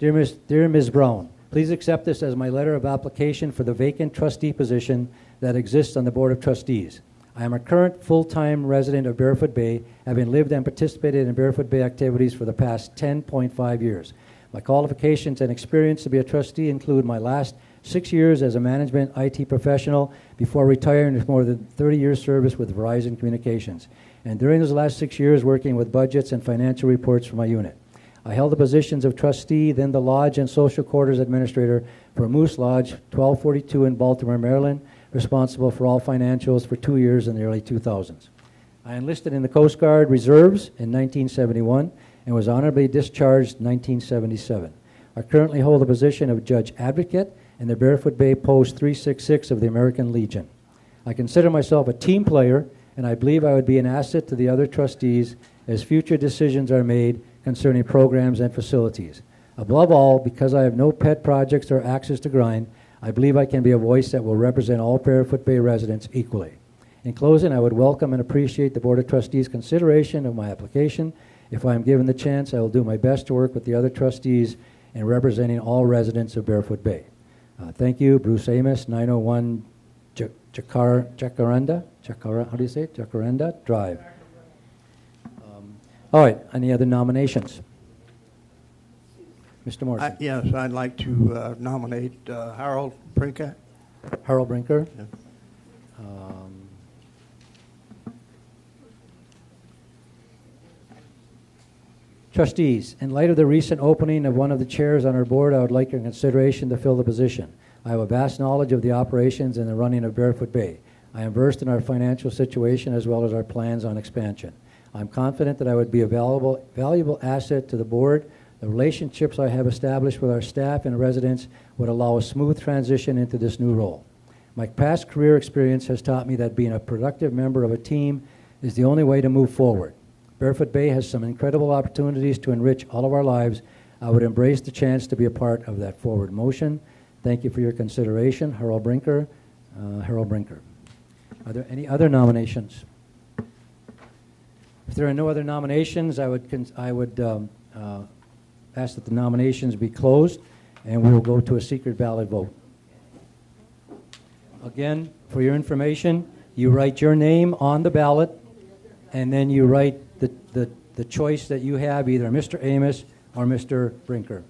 S1: Ms. Brown, please accept this as my letter of application for the vacant trustee position that exists on the Board of Trustees. I am a current full-time resident of Barefoot Bay, having lived and participated in Barefoot Bay activities for the past 10.5 years. My qualifications and experience to be a trustee include my last 6 years as a management IT professional before retiring with more than 30 years service with Verizon Communications, and during those last 6 years working with budgets and financial reports for my unit. I held the positions of trustee, then the lodge and social quarters administrator for Moose Lodge, 1242 in Baltimore, Maryland, responsible for all financials for 2 years in the early 2000s. I enlisted in the Coast Guard Reserves in 1971 and was honorably discharged in 1977. I currently hold the position of Judge Advocate in the Barefoot Bay Post 366 of the American Legion. I consider myself a team player, and I believe I would be an asset to the other trustees as future decisions are made concerning programs and facilities. Above all, because I have no pet projects or axes to grind, I believe I can be a voice that will represent all Barefoot Bay residents equally. In closing, I would welcome and appreciate the Board of Trustees' consideration of my application. If I am given the chance, I will do my best to work with the other trustees in representing all residents of Barefoot Bay. Thank you, Bruce Amos, 901 Jacaranda Drive. All right, any other nominations? Mr. Morrison.
S13: Yes, I'd like to nominate Harold Brinker.
S1: Harold Brinker.
S13: Yeah.
S1: Trustees, in light of the recent opening of one of the chairs on our board, I would like your consideration to fill the position. I have a vast knowledge of the operations and the running of Barefoot Bay. I am versed in our financial situation as well as our plans on expansion. I'm confident that I would be a valuable asset to the board. The relationships I have established with our staff and residents would allow a smooth transition into this new role. My past career experience has taught me that being a productive member of a team is the only way to move forward. Barefoot Bay has some incredible opportunities to enrich all of our lives. I would embrace the chance to be a part of that forward motion. Thank you for your consideration. Harold Brinker. Harold Brinker. Are there any other nominations? If there are no other nominations, I would ask that the nominations be closed, and we will go to a secret ballot vote. Again, for your information, you write your name on the ballot, and then you write the choice that you have, either Mr. Amos or Mr. Brinker.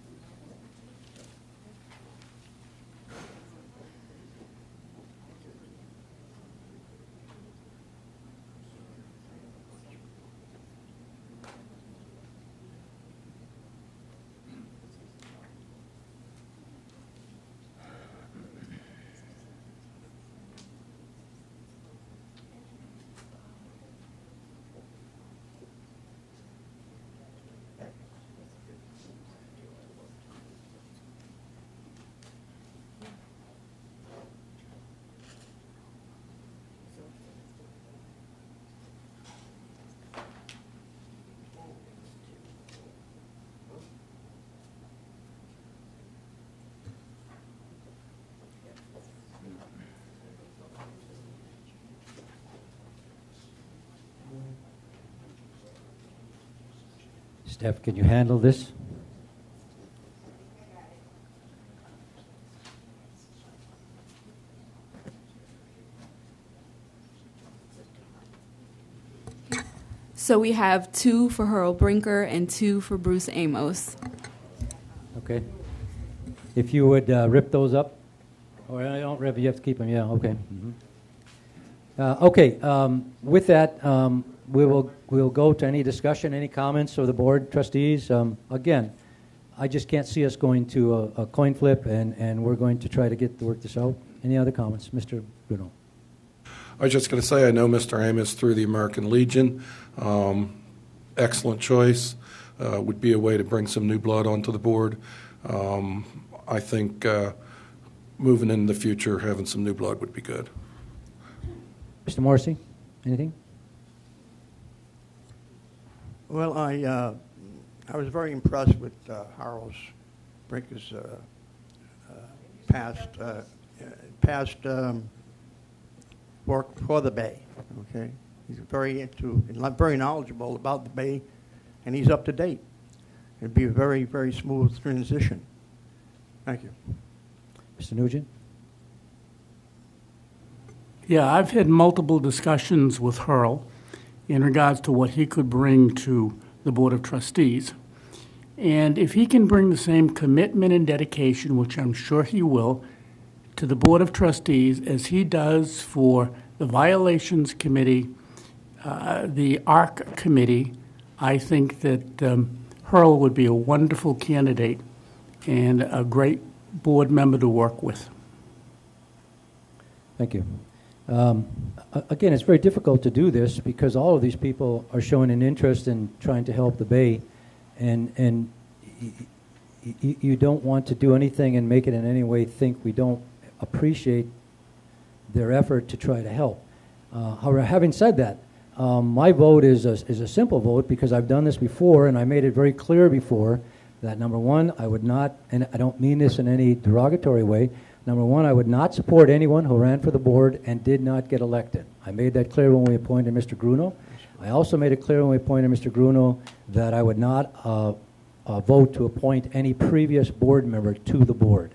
S1: Steph, can you handle this?
S14: So we have 2 for Earl Brinker and 2 for Bruce Amos.
S1: Okay. If you would rip those up, or I don't rip, you have to keep them. Yeah. Okay. Okay. With that, we'll go to any discussion, any comments of the board trustees. Again, I just can't see us going to a coin flip, and we're going to try to work this out. Any other comments, Mr. Bruno?
S2: I was just going to say, I know Mr. Amos through the American Legion. Excellent choice. Would be a way to bring some new blood onto the board. I think moving in the future, having some new blood would be good.
S1: Mr. Morrissey, anything?
S13: Well, I was very impressed with Harold Brinker's past work for the Bay. Okay, he's very knowledgeable about the Bay, and he's up to date. It'd be a very, very smooth transition. Thank you.
S1: Mr. Nugent?
S4: Yeah, I've had multiple discussions with Hurl in regards to what he could bring to the Board of Trustees. And if he can bring the same commitment and dedication, which I'm sure he will, to the Board of Trustees as he does for the Violations Committee, the ARC Committee, I think that Hurl would be a wonderful candidate and a great board member to work with.
S1: Thank you. Again, it's very difficult to do this because all of these people are showing an interest in trying to help the Bay, and you don't want to do anything and make it in any way think we don't appreciate their effort to try to help. However, having said that, my vote is a simple vote because I've done this before and I made it very clear before that, number one, I would not, and I don't mean this in any derogatory way, number one, I would not support anyone who ran for the board and did not get elected. I made that clear when we appointed Mr. Gruno. I also made it clear when we appointed Mr. Gruno that I would not vote to appoint any previous board member to the board.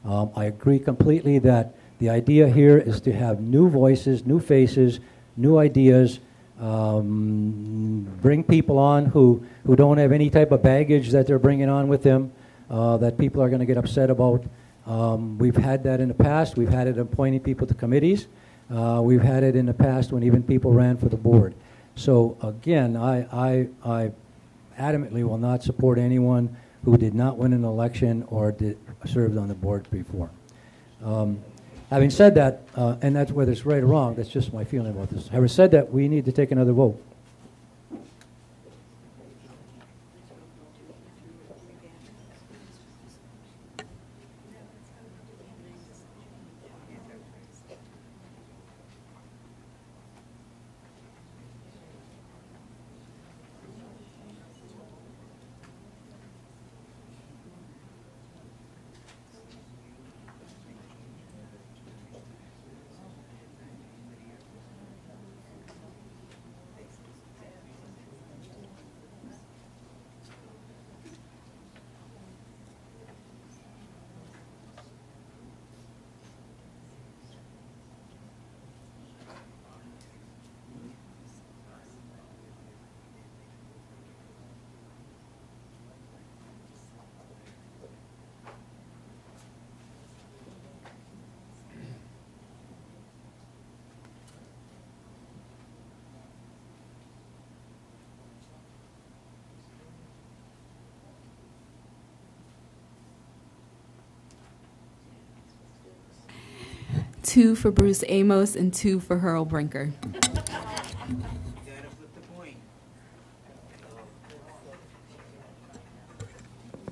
S1: I agree completely that the idea here is to have new voices, new faces, new ideas, bring people on who don't have any type of baggage that they're bringing on with them, that people are going to get upset about. We've had that in the past. We've had it appointing people to committees. We've had it in the past when even people ran for the board. So again, I adamantly will not support anyone who did not win an election or served on the board before. Having said that, and that's whether it's right or wrong, that's just my feeling about this. Having said that, we need to take another vote.
S14: 2 for Bruce Amos, and 2 for Harold Brinker.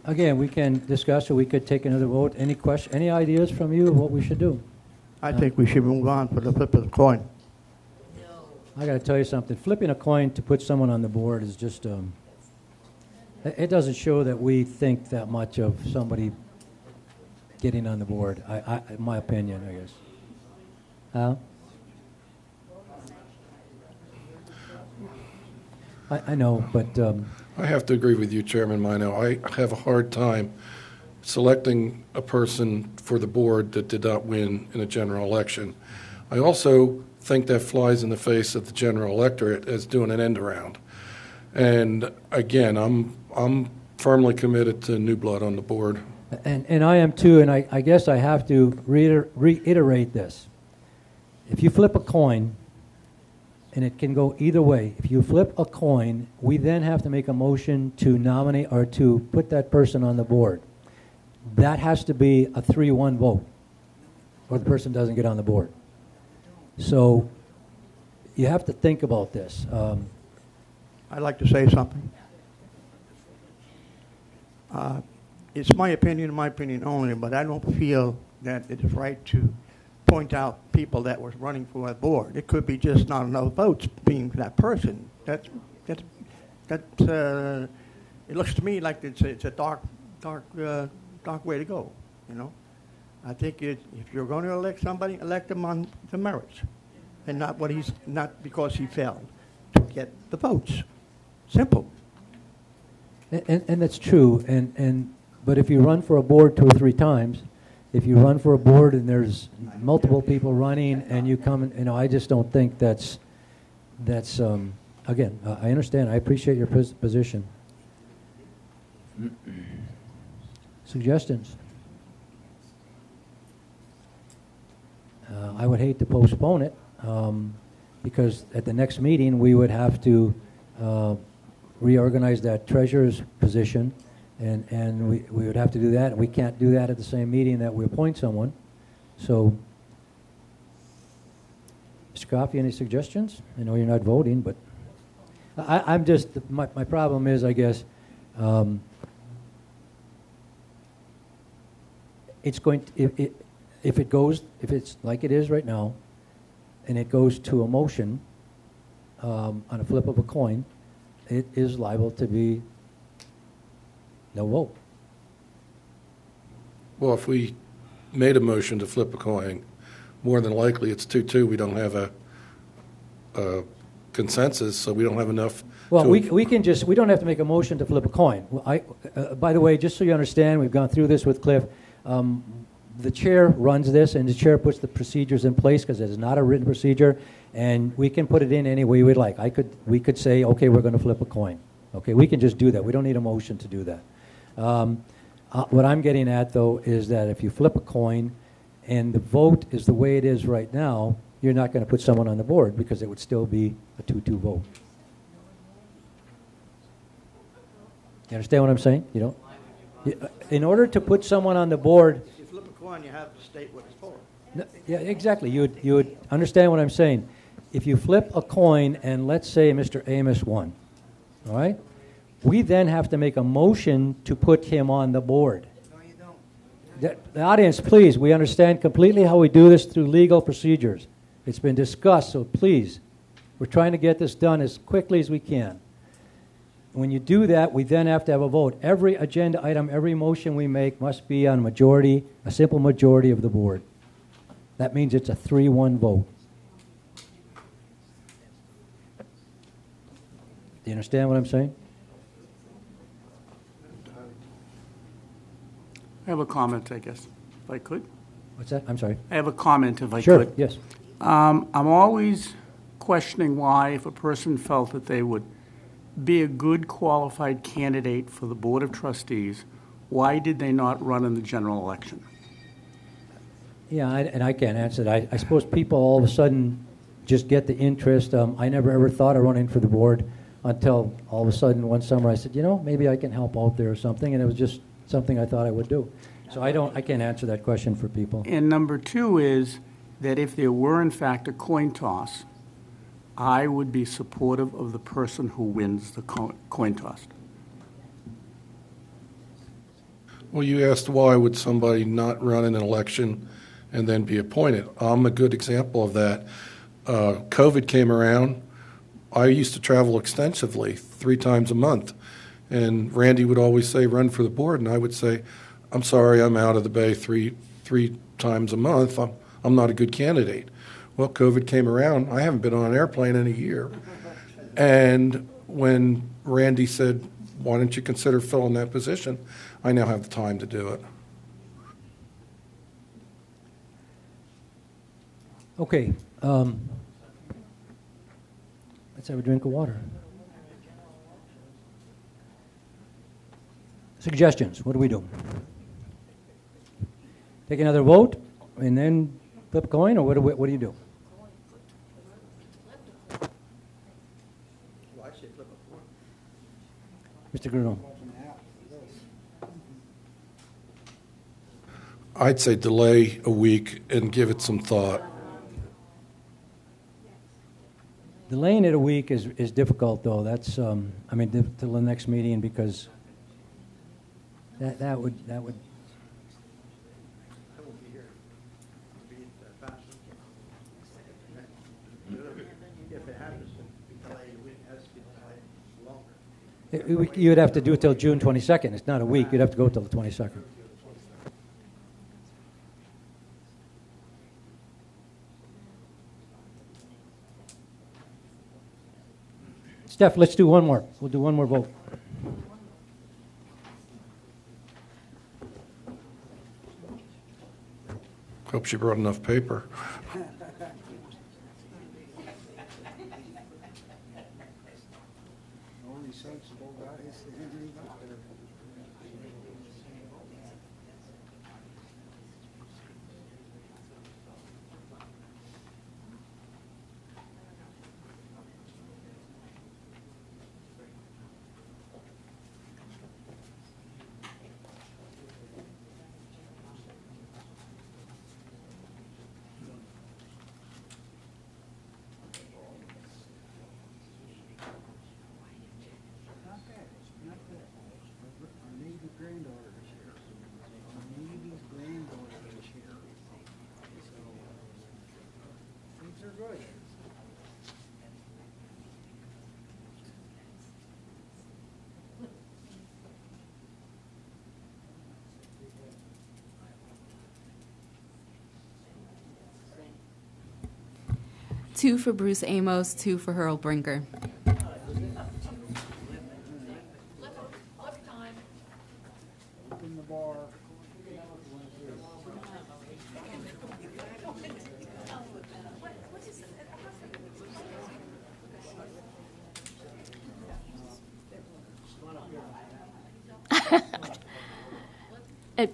S1: Again, we can discuss, or we could take another vote. Any ideas from you of what we should do?
S13: I think we should move on for the flip of the coin.
S1: I got to tell you something. Flipping a coin to put someone on the board is just, it doesn't show that we think that much of somebody getting on the board, in my opinion, I guess. Al? I know, but
S2: I have to agree with you, Chairman Mino. I have a hard time selecting a person for the board that did not win in a general election. I also think that flies in the face of the general electorate as doing an end around. And again, I'm firmly committed to new blood on the board.
S1: and I am too, and I guess I have to reiterate this. If you flip a coin, and it can go either way. If you flip a coin, we then have to make a motion to nominate or to put that person on the board. That has to be a 3-1 vote, or the person doesn't get on the board. So you have to think about this.
S13: I'd like to say something. It's my opinion only, but I don't feel that it is right to point out people that was running for a board. It could be just not enough votes being that person. It looks to me like it's a dark way to go. You know, I think if you're going to elect somebody, elect them on the merits, and not because he failed to get the votes. Simple.
S1: And that's true. But if you run for a board 2 or 3 times, if you run for a board and there's multiple people running and you come, I just don't think that's again, I understand. I appreciate your position. Suggestions? I would hate to postpone it because at the next meeting we would have to reorganize that treasurer's position. And we would have to do that. We can't do that at the same meeting that we appoint someone. So, Mr. Coffey, any suggestions? I know you're not voting, but I'm just, my problem is, I guess, it's going to, if it's like it is right now, and it goes to a motion on a flip of a coin, it is liable to be no vote.
S2: Well, if we made a motion to flip a coin, more than likely it's 2-2. We don't have a consensus, so we don't have enough.
S1: Well, we don't have to make a motion to flip a coin. Well, by the way, just so you understand, we've gone through this with Cliff. The chair runs this, and the chair puts the procedures in place because it is not a written procedure, and we can put it in any way we'd like. We could say, okay, we're going to flip a coin. Okay, we can just do that. We don't need a motion to do that. What I'm getting at, though, is that if you flip a coin and the vote is the way it is right now, you're not going to put someone on the board because it would still be a 2-2 vote. You understand what I'm saying? You don't? In order to put someone on the board...
S13: If you flip a coin, you have to state what it's for.
S1: No, yeah, exactly. You would understand what I'm saying. If you flip a coin and let's say Mr. Amos won, all right? We then have to make a motion to put him on the board.
S13: No, you don't.
S1: The audience, please, we understand completely how we do this through legal procedures. It's been discussed, so please, we're trying to get this done as quickly as we can. When you do that, we then have to have a vote. Every agenda item, every motion we make must be on a simple majority of the board. That means it's a 3-1 vote. Do you understand what I'm saying?
S4: I have a comment, I guess, if I could.
S1: What's that? I'm sorry.
S4: I have a comment, if I
S1: Sure,
S4: could.
S1: yes.
S4: I'm always questioning why, if a person felt that they would be a good qualified candidate for the Board of Trustees, why did they not run in the general election?
S1: Yeah, and I can't answer that. I suppose people all of a sudden just get the interest. I never ever thought of running for the board until all of a sudden one summer I said, maybe I can help out there or something, and it was just something I thought I would do. So I can't answer that question for people.
S4: And number two is, that if there were in fact a coin toss, I would be supportive of the person who wins the coin toss.
S2: Well, you asked why would somebody not run an election and then be appointed. I'm a good example of that. COVID came around. I used to travel extensively 3 times a month. And Randy would always say, run for the board. And I would say, I'm sorry, I'm out of the Bay three times a month. I'm not a good candidate. Well, COVID came around. I haven't been on an airplane in a year. And when Randy said, why don't you consider filling that position, I now have the time to do it.
S1: Okay. Let's have a drink of water. Suggestions. What do we do? Take another vote and then flip a coin, or what do you do? Mr. Gruno.
S2: I'd say delay a week and give it some thought.
S1: Delaying it a week is difficult, though. That's, till the next meeting, because that would. You would have to do it till June 22nd. It's not a week. You'd have to go till the 22nd. Steph, let's do one more. We'll do one more vote.
S2: Hope she brought enough paper.
S14: Two for Bruce Amos, 2 for Harold Brinker.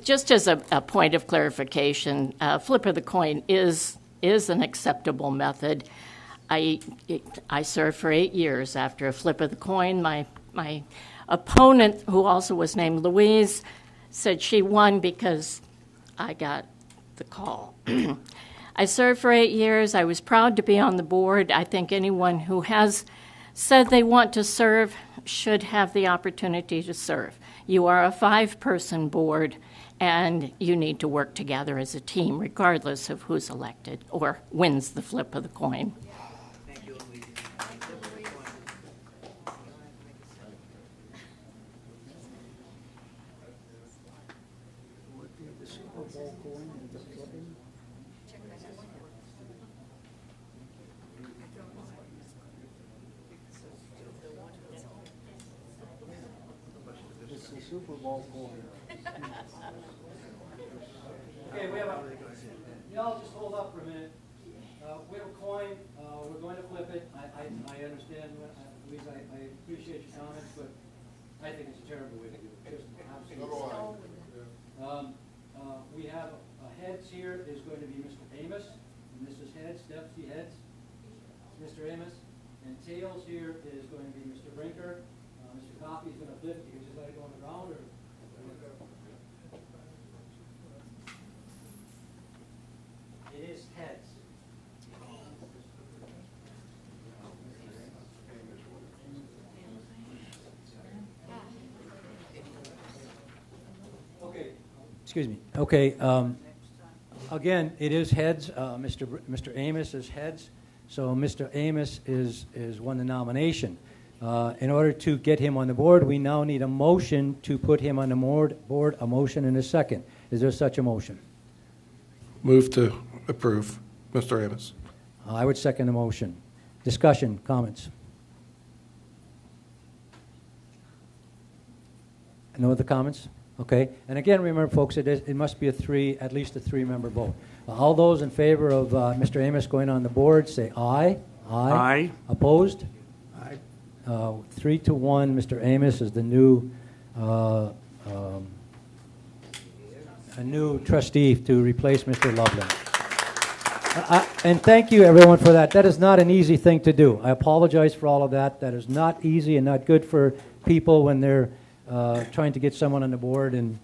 S11: Just as a point of clarification, flip of the coin is an acceptable method. I served for 8 years. After a flip of the coin, my opponent, who also was named Louise, said she won because I got the call. I served for 8 years. I was proud to be on the board. I think anyone who has said they want to serve should have the opportunity to serve. You are a 5-person board, and you need to work together as a team, regardless of who's elected or wins the flip of the coin.
S15: Thank you, Louise.
S12: It's the Super Bowl coin.
S1: Okay, we have y'all just hold up for a minute. We have a coin. We're going to flip it. I understand, Louise, I appreciate your comments, but I think it's a terrible way to do it. Just absolutely. We have heads here is going to be Mr. Amos, and Mrs. Heads, Deputy Heads, Mr. Amos, and tails here is going to be Mr. Brinker. Mr. Coffey is going to flip. You can just let it go on the ground, or it is heads. Excuse me. Okay. Again, it is heads. Mr. Amos is heads. So Mr. Amos is won the nomination. In order to get him on the board, we now need a motion to put him on the board, a motion and a second. Is there such a motion?
S2: Move to approve, Mr. Amos.
S1: I would second the motion. Discussion, comments? No other comments? Okay. And again, remember, folks, it must be at least a three-member vote. All those in favor of Mr. Amos going on the board, say aye.
S4: Aye.
S1: Opposed?
S13: Aye.
S1: 3-1. Mr. Amos is the new a new trustee to replace Mr. Loveland. And thank you, everyone, for that. That is not an easy thing to do. I apologize for all of that. That is not easy and not good for people when they're trying to get someone on the board. And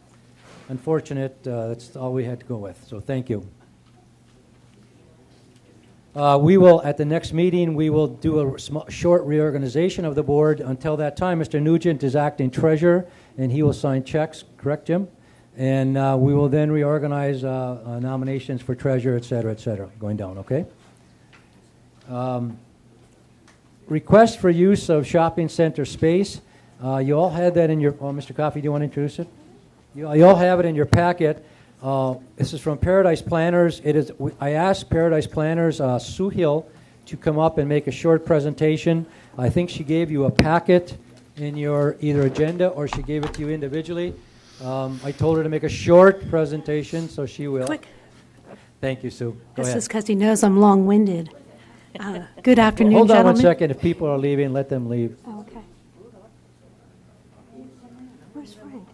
S1: unfortunate, that's all we had to go with. So thank you. We will, at the next meeting, we will do a short reorganization of the board. Until that time, Mr. Nugent is acting treasurer, and he will sign checks. Correct, Jim? And we will then reorganize nominations for treasurer, et cetera, going down, okay? Request for use of shopping center space. You all had that in your, Mr. Coffey, do you want to introduce it? You all have it in your packet. This is from Paradise Planners. I asked Paradise Planners, Sue Hill, to come up and make a short presentation. I think she gave you a packet in your either agenda or she gave it to you individually. I told her to make a short presentation, so she will.
S15: Quick.
S1: Thank you, Sue. Go
S15: This
S1: ahead.
S15: is because he knows I'm long-winded. Good afternoon,
S1: Hold on
S15: gentlemen.
S1: 1 second. If people are leaving, let them leave.
S15: Oh, okay. Where's Frank?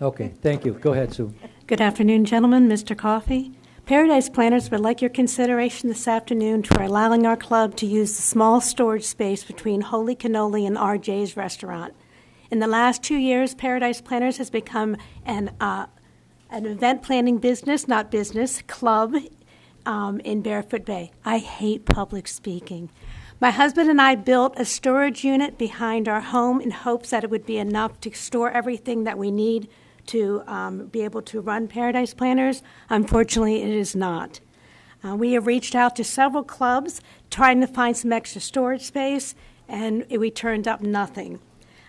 S1: Okay, thank you. Go ahead, Sue.
S15: Good afternoon, gentlemen, Mr. Coffey. Paradise Planners would like your consideration this afternoon for allowing our club to use the small storage space between Holy Cannoli and RJ's restaurant. In the last 2 years, Paradise Planners has become an event planning business, not business, club in Barefoot Bay. I hate public speaking. My husband and I built a storage unit behind our home in hopes that it would be enough to store everything that we need to be able to run Paradise Planners. Unfortunately, it is not. We have reached out to several clubs trying to find some extra storage space, and we turned up nothing.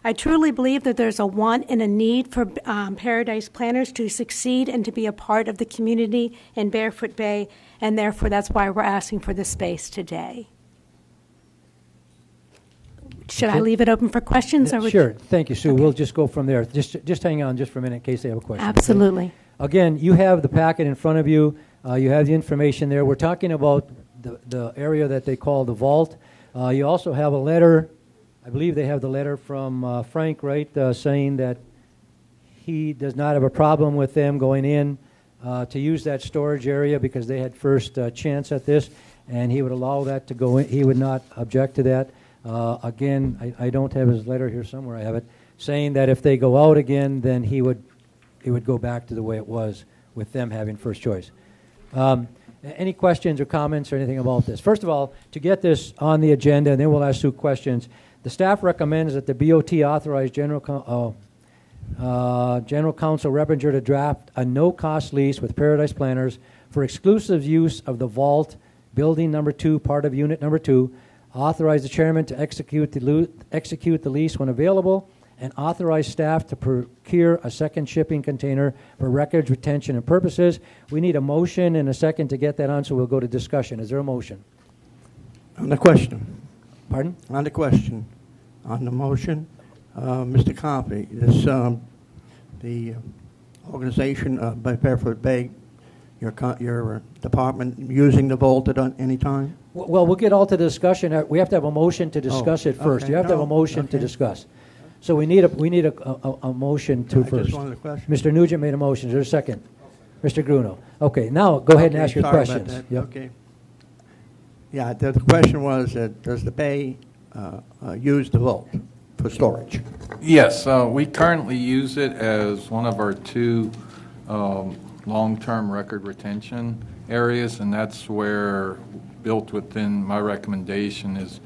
S15: I truly believe that there's a want and a need for Paradise Planners to succeed and to be a part of the community in Barefoot Bay, and therefore that's why we're asking for this space today. Should I leave it open for questions? Or
S1: Sure. Thank you, Sue. Okay. We'll just go from there. Just hang on just for a minute in case they have a question.
S15: Absolutely.
S1: Okay? Again, you have the packet in front of you. You have the information there. We're talking about the area that they call the vault. You also have a letter. I believe they have the letter from Frank, right, saying that he does not have a problem with them going in to use that storage area because they had first chance at this, and he would allow that to go in. He would not object to that. Again, I don't have his letter here somewhere. I have it saying that if they go out again, then it would go back to the way it was with them having first choice. Any questions or comments or anything about this? First of all, to get this on the agenda, and then we'll ask Sue questions. The staff recommends that the BOT authorize General Counsel Rebinger to draft a no-cost lease with Paradise Planners for exclusive use of the vault, building number 2, part of unit number 2. Authorize the chairman to execute the lease when available, and authorize staff to procure a second shipping container for records retention and purposes. We need a motion and a second to get that on, so we'll go to discussion. Is there a motion?
S13: On the question.
S1: Pardon?
S13: On the question. On the motion, Mr. Coffey, this, the organization by Barefoot Bay, your department using the vault at any time?
S1: Well, we'll get all to the discussion. We have to have a motion to discuss it first.
S13: Okay.
S1: You have to have a motion to discuss. So we need a motion to first.
S13: Just wanted a question.
S1: Mr. Nugent made a motion. Is there a second? Mr. Gruno. Okay, now go ahead and ask your
S13: sorry
S1: questions.
S13: about that.
S1: Yep.
S13: Okay. Yeah, the question was, does the Bay use the vault for storage?
S9: Yes, we currently use it as one of our 2 long-term record retention areas, and that's where, built within my recommendation, is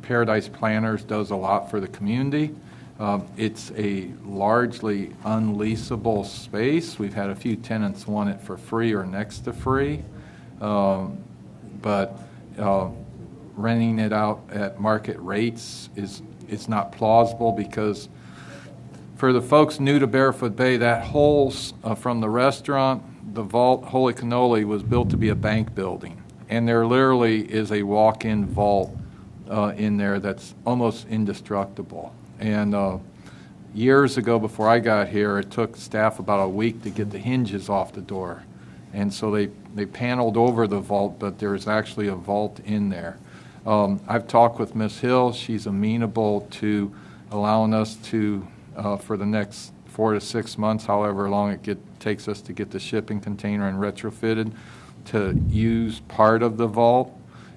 S9: Paradise Planners does a lot for the community, It's a largely unleasable space. We've had a few tenants want it for free or next to free, but renting it out at market rates is not plausible, because for the folks new to Barefoot Bay, that whole from the restaurant, the vault, Holy Cannoli, was built to be a bank building, and there literally is a walk-in vault in there that's almost indestructible. And years ago, before I got here, it took staff about a week to get the hinges off the door. And so they paneled over the vault, but there's actually a vault in there. I've talked with Ms. Hill. She's amenable to allowing us to, for the next 4 to 6 months, however long it takes us to get the shipping container and retrofitted, to use part of the vault,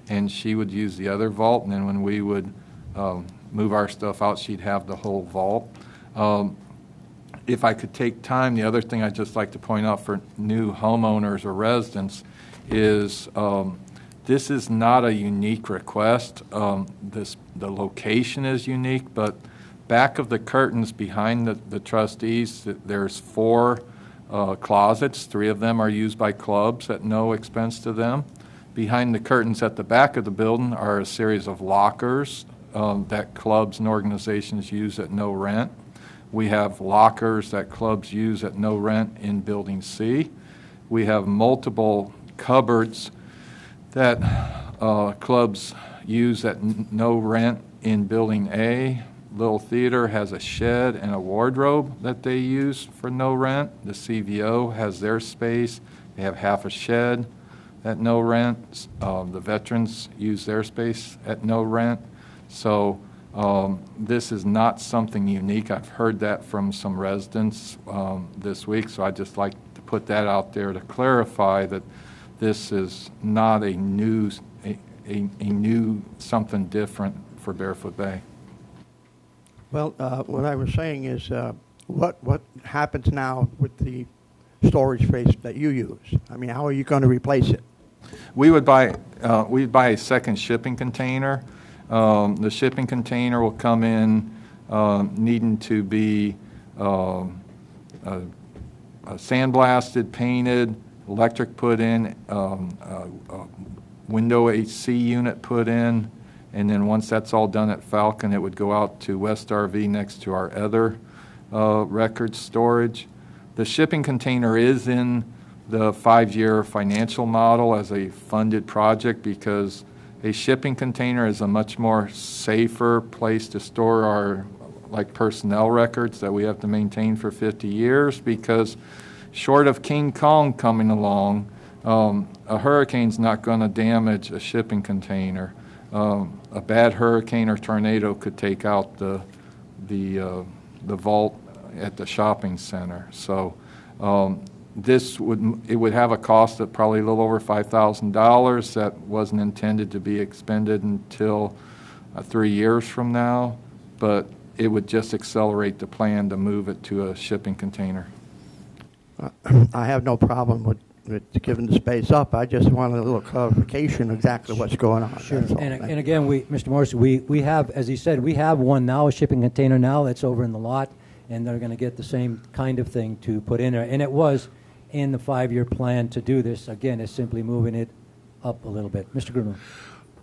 S9: and she would use the other vault, and then when we would move our stuff out, she'd have the whole vault. If I could take time, the other thing I'd just like to point out for new homeowners or residents is this is not a unique request. The location is unique, but back of the curtains behind the trustees, there's 4 closets. 3 of them are used by clubs at no expense to them. Behind the curtains at the back of the building are a series of lockers that clubs and organizations use at no rent. We have lockers that clubs use at no rent in Building C. We have multiple cupboards that clubs use at no rent in Building A. Little Theater has a shed and a wardrobe that they use for no rent. The CVO has their space. They have half a shed at no rent. The veterans use their space at no rent. So this is not something unique. I've heard that from some residents this week, so I'd just like to put that out there to clarify that this is not a new something different for Barefoot Bay.
S13: Well, what I was saying is, what happens now with the storage space that you use? I mean, how are you going to replace it?
S9: We'd buy a second shipping container. The shipping container will come in needing to be sandblasted, painted, electric put in, window AC unit put in, and then once that's all done at Falcon, it would go out to West RV next to our other record storage. The shipping container is in the 5-year financial model as a funded project, because a shipping container is a much more safer place to store our personnel records that we have to maintain for 50 years, because short of King Kong coming along, a hurricane's not going to damage a shipping container. A bad hurricane or tornado could take out the vault at the shopping center. So it would have a cost of probably a little over $5,000 that wasn't intended to be expended until 3 years from now, but it would just accelerate the plan to move it to a shipping container.
S13: I have no problem with giving the space up. I just wanted a little clarification exactly what's going on.
S1: Sure.
S13: That's all.
S1: And again, Mr. Morrissey, we have, as he said, we have one now, a shipping container now that's over in the lot, and they're going to get the same kind of thing to put in there. And it was in the 5-year plan to do this. Again, it's simply moving it up a little bit. Mr. Grunow.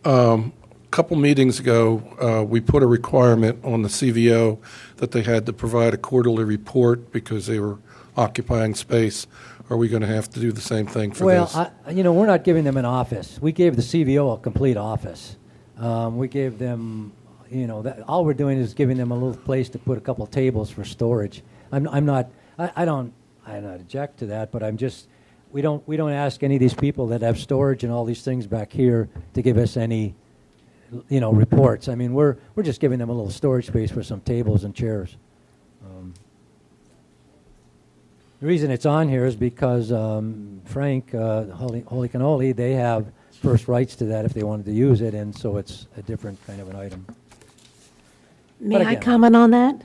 S2: A couple meetings ago, we put a requirement on the CVO that they had to provide a quarterly report because they were occupying space. Are we going to have to do the same thing for this?
S1: Well, we're not giving them an office. We gave the CVO a complete office. We gave them, all we're doing is giving them a little place to put a couple tables for storage. I don't object to that, but we don't ask any of these people that have storage and all these things back here to give us any, reports. I mean, we're just giving them a little storage space for some tables and chairs. The reason it's on here is because Frank, Holy Cannoli, they have first rights to that if they wanted to use it, and so it's a different kind of an item.
S15: May I comment on that?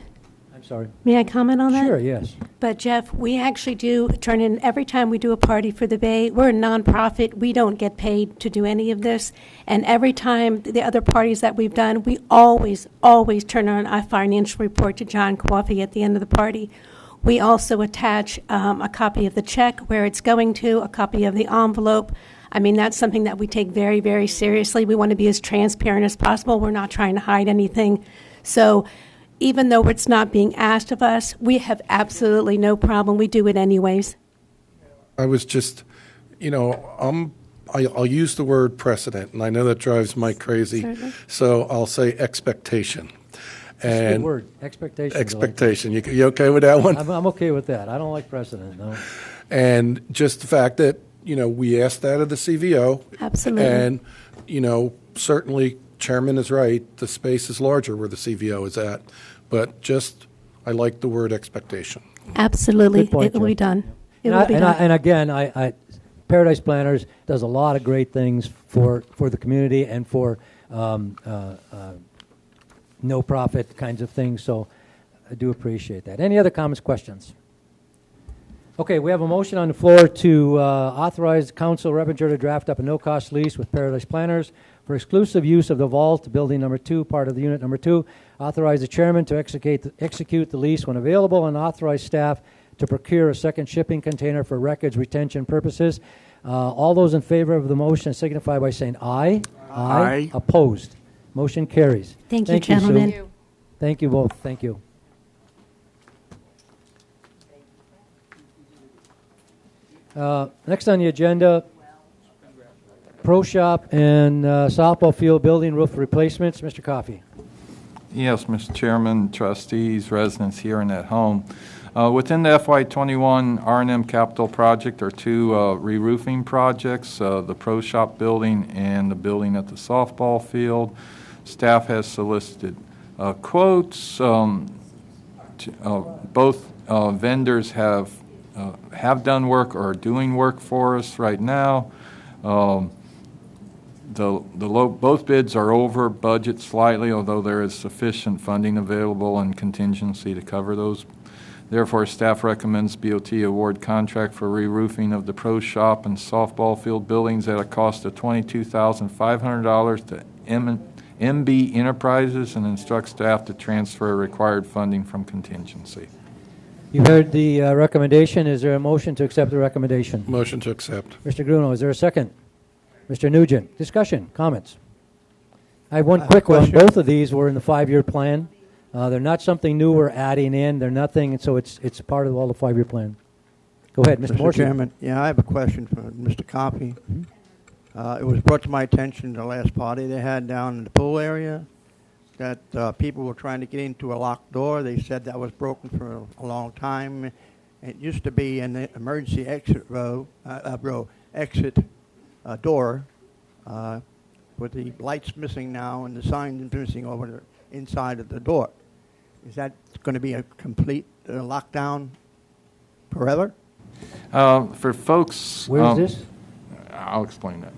S1: I'm sorry.
S15: May I comment on that?
S1: Sure, yes.
S15: But Jeff, we actually do turn in, every time we do a party for the Bay, we're a nonprofit, we don't get paid to do any of this. And every time the other parties that we've done, we always turn on our financial report to John Coffey at the end of the party. We also attach a copy of the check, where it's going to, a copy of the envelope. I mean, that's something that we take very, very seriously. We want to be as transparent as possible. We're not trying to hide anything. So even though it's not being asked of us, we have absolutely no problem. We do it anyways.
S2: I was just, I'll use the word precedent, and I know that drives Mike crazy.
S15: Certainly.
S2: So I'll say expectation.
S1: That's a good
S2: And
S1: word, expectation.
S2: expectation. You okay with that one?
S1: I'm okay with that. I don't like precedent, no.
S2: And just the fact that, we asked that of the CVO.
S15: Absolutely.
S2: And, certainly Chairman is right. The space is larger where the CVO is at. But I like the word expectation.
S15: Absolutely.
S1: Good point,
S15: It will be
S1: Jeff.
S15: done. It will be done.
S1: And again, I Paradise Planners does a lot of great things for the community and for no-profit kinds of things, so I do appreciate that. Any other comments, questions? Okay, we have a motion on the floor to authorize Council Revenger to draft up a no-cost lease with Paradise Planners for exclusive use of the vault, building number 2, part of the unit number 2. Authorize the chairman to execute the lease when available, and authorize staff to procure a second shipping container for records retention purposes. All those in favor of the motion signify by saying aye.
S4: Aye.
S1: Opposed. Motion carries.
S15: Thank you,
S1: Sue.
S15: gentlemen.
S1: Thank you both. Thank you. Next on the agenda, Pro Shop and softball field building roof replacements. Mr. Coffey.
S9: Yes, Mr. Chairman, trustees, residents here and at home. Within the FY21 R&M capital project are two re-roofing projects, the Pro Shop building and the building at the softball field. Staff has solicited quotes. Both vendors have done work or are doing work for us right now. Both bids are over budget slightly, although there is sufficient funding available and contingency to cover those. Therefore, staff recommends BOT award contract for re-roofing of the Pro Shop and softball field buildings at a cost of $22,500 to MB Enterprises, and instruct staff to transfer required funding from contingency.
S1: You heard the recommendation. Is there a motion to accept the recommendation?
S2: Motion to accept.
S1: Mr. Gruno, is there a second? Mr. Nugent, discussion, comments? I have one quick one.
S13: question.
S1: Both of these were in the 5-year plan. They're not something new we're adding in. They're nothing, and so it's part of all the 5-year plan. Go ahead, Mr. Morrissey.
S13: Chairman, yeah, I have a question for Mr. Coffey. It was brought to my attention the last party they had down in the pool area that people were trying to get into a locked door. They said that was broken for a long time. It used to be an emergency exit door with the lights missing now and the sign missing over the inside of the door. Is that going to be a complete lockdown forever?
S9: For folks...
S1: Where is this?
S9: I'll explain that.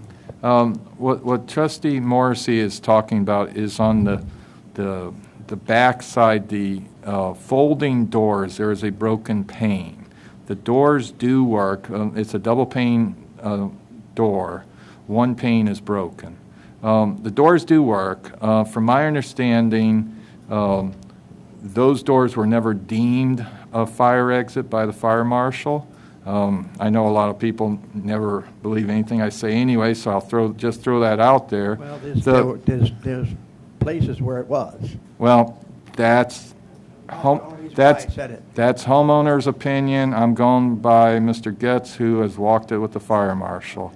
S9: What Trustee Morrissey is talking about is on the back side, the folding doors, there is a broken pane. The doors do work. It's a double pane door. One pane is broken. The doors do work. From my understanding, those doors were never deemed a fire exit by the fire marshal. I know a lot of people never believe anything I say anyway, so I'll throw that out there.
S13: Well, there's places where it was.
S9: Well, that's homeowner's opinion. I'm going by Mr. Getz, who has walked it with the fire marshal.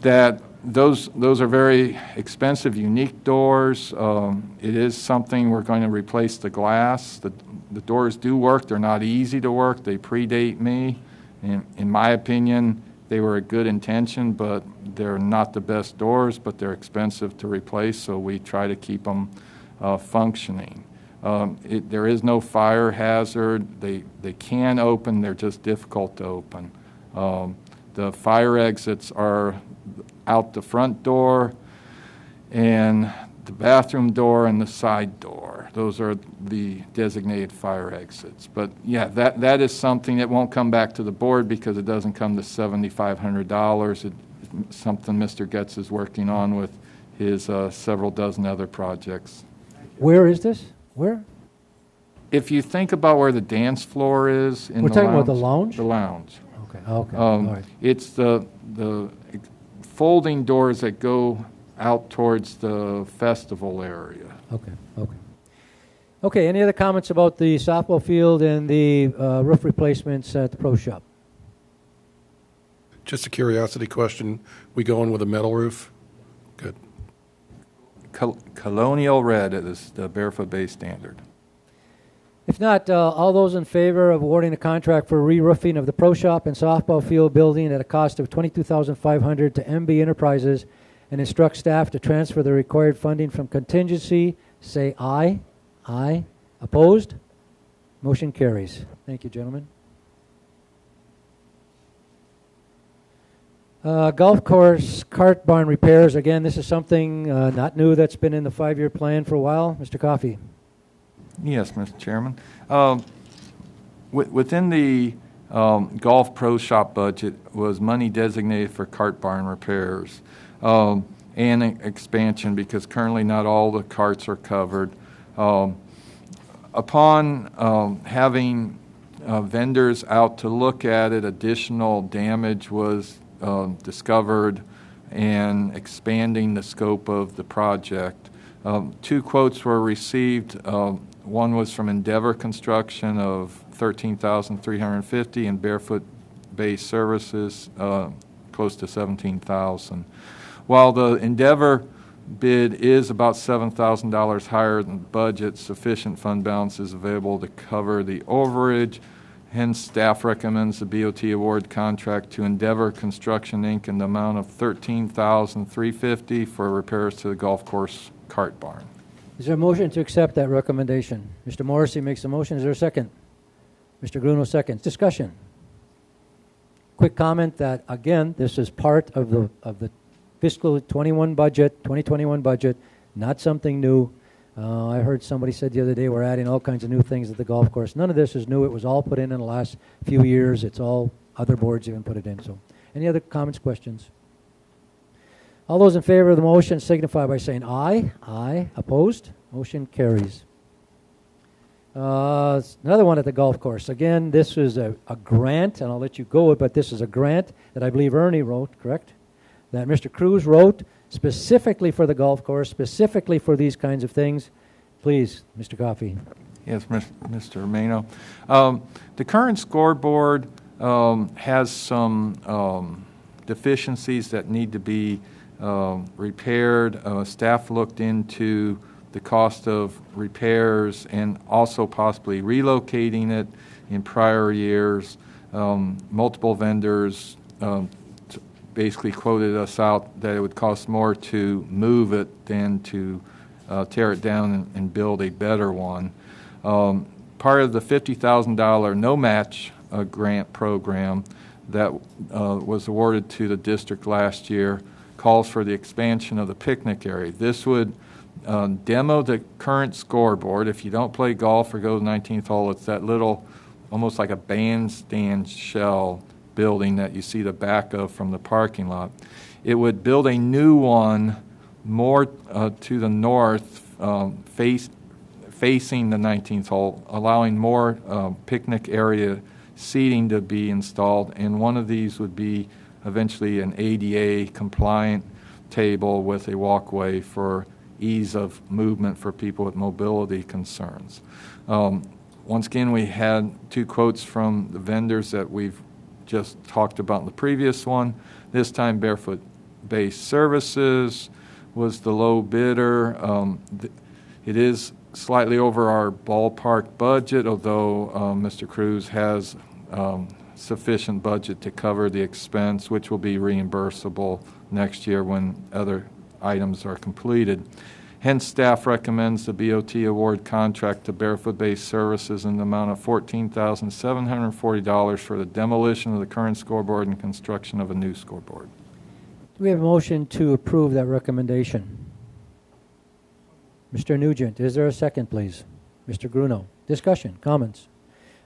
S9: That those are very expensive, unique doors. It is something we're going to replace the glass. The doors do work. They're not easy to work. They predate me. In my opinion, they were a good intention, but they're not the best doors, but they're expensive to replace, so we try to keep them functioning. There is no fire hazard. They can open. They're just difficult to open. The fire exits are out the front door, and the bathroom door and the side door. Those are the designated fire exits. But yeah, that is something that won't come back to the board because it doesn't come to $7,500. It's something Mr. Getz is working on with his several dozen other projects.
S1: Where is this? Where?
S9: If you think about where the dance floor is in
S1: We're
S9: the
S1: talking
S9: lounge.
S1: about the lounge?
S9: The lounge.
S1: Okay, all right.
S9: It's the folding doors that go out towards the festival area.
S1: Okay, any other comments about the softball field and the roof replacements at the pro shop?
S2: Just a curiosity question. We going with a metal roof? Good.
S9: Colonial red is the Barefoot Bay standard.
S1: If not, all those in favor of awarding a contract for re-roofing of the pro shop and softball field building at a cost of $22,500 to MB Enterprises and instruct staff to transfer the required funding from contingency, say aye. Aye. Opposed? Motion carries. Thank you, gentlemen. Golf course cart barn repairs. Again, this is something not new that's been in the 5-year plan for a while. Mr. Coffey.
S9: Yes, Mr. Chairman. Within the golf pro shop budget was money designated for cart barn repairs and expansion because currently not all the carts are covered. Upon having vendors out to look at it, additional damage was discovered and expanding the scope of the project. 2 quotes were received. One was from Endeavor Construction of $13,350 and Barefoot Bay Services close to $17,000. While the Endeavor bid is about $7,000 higher than budget, sufficient fund balance is available to cover the overage. Hence, staff recommends the BOT award contract to Endeavor Construction, Inc. in the amount of $13,350 for repairs to the golf course cart barn.
S1: Is there a motion to accept that recommendation? Mr. Morrissey makes a motion. Is there a second? Mr. Gruno seconds. Discussion. Quick comment that, again, this is part of the fiscal 2021 budget, not something new. I heard somebody said the other day we're adding all kinds of new things at the golf course. None of this is new. It was all put in the last few years. It's all other boards even put it in. So, any other comments, questions? All those in favor of the motion signify by saying aye. Aye. Opposed? Motion carries. Another one at the golf course. Again, this is a grant, and I'll let you go, but this is a grant that I believe Ernie wrote, correct? That Mr. Cruz wrote specifically for the golf course, specifically for these kinds of things. Please, Mr. Coffey.
S9: Yes, Mr. Romano. The current scoreboard has some deficiencies that need to be repaired. Staff looked into the cost of repairs and also possibly relocating it in prior years. Multiple vendors basically quoted us out that it would cost more to move it than to tear it down and build a better one. Part of the $50,000 no-match grant program that was awarded to the district last year calls for the expansion of the picnic area. This would demo the current scoreboard. If you don't play golf or go to the 19th hole, it's that little, almost like a bandstand shell building that you see the back of from the parking lot. It would build a new one more to the north, facing the 19th hole, allowing more picnic area seating to be installed, and one of these would be eventually an ADA compliant table with a walkway for ease of movement for people with mobility concerns. Once again, we had 2 quotes from the vendors that we've just talked about in the previous one. This time, Barefoot Bay Services was the low bidder. It is slightly over our ballpark budget, although Mr. Cruz has sufficient budget to cover the expense, which will be reimbursable next year when other items are completed. Hence, staff recommends the BOT award contract to Barefoot Bay Services in the amount of $14,740 for the demolition of the current scoreboard and construction of a new scoreboard.
S1: Do we have a motion to approve that recommendation? Mr. Nugent, is there a second, please? Mr. Gruno. Discussion, comments.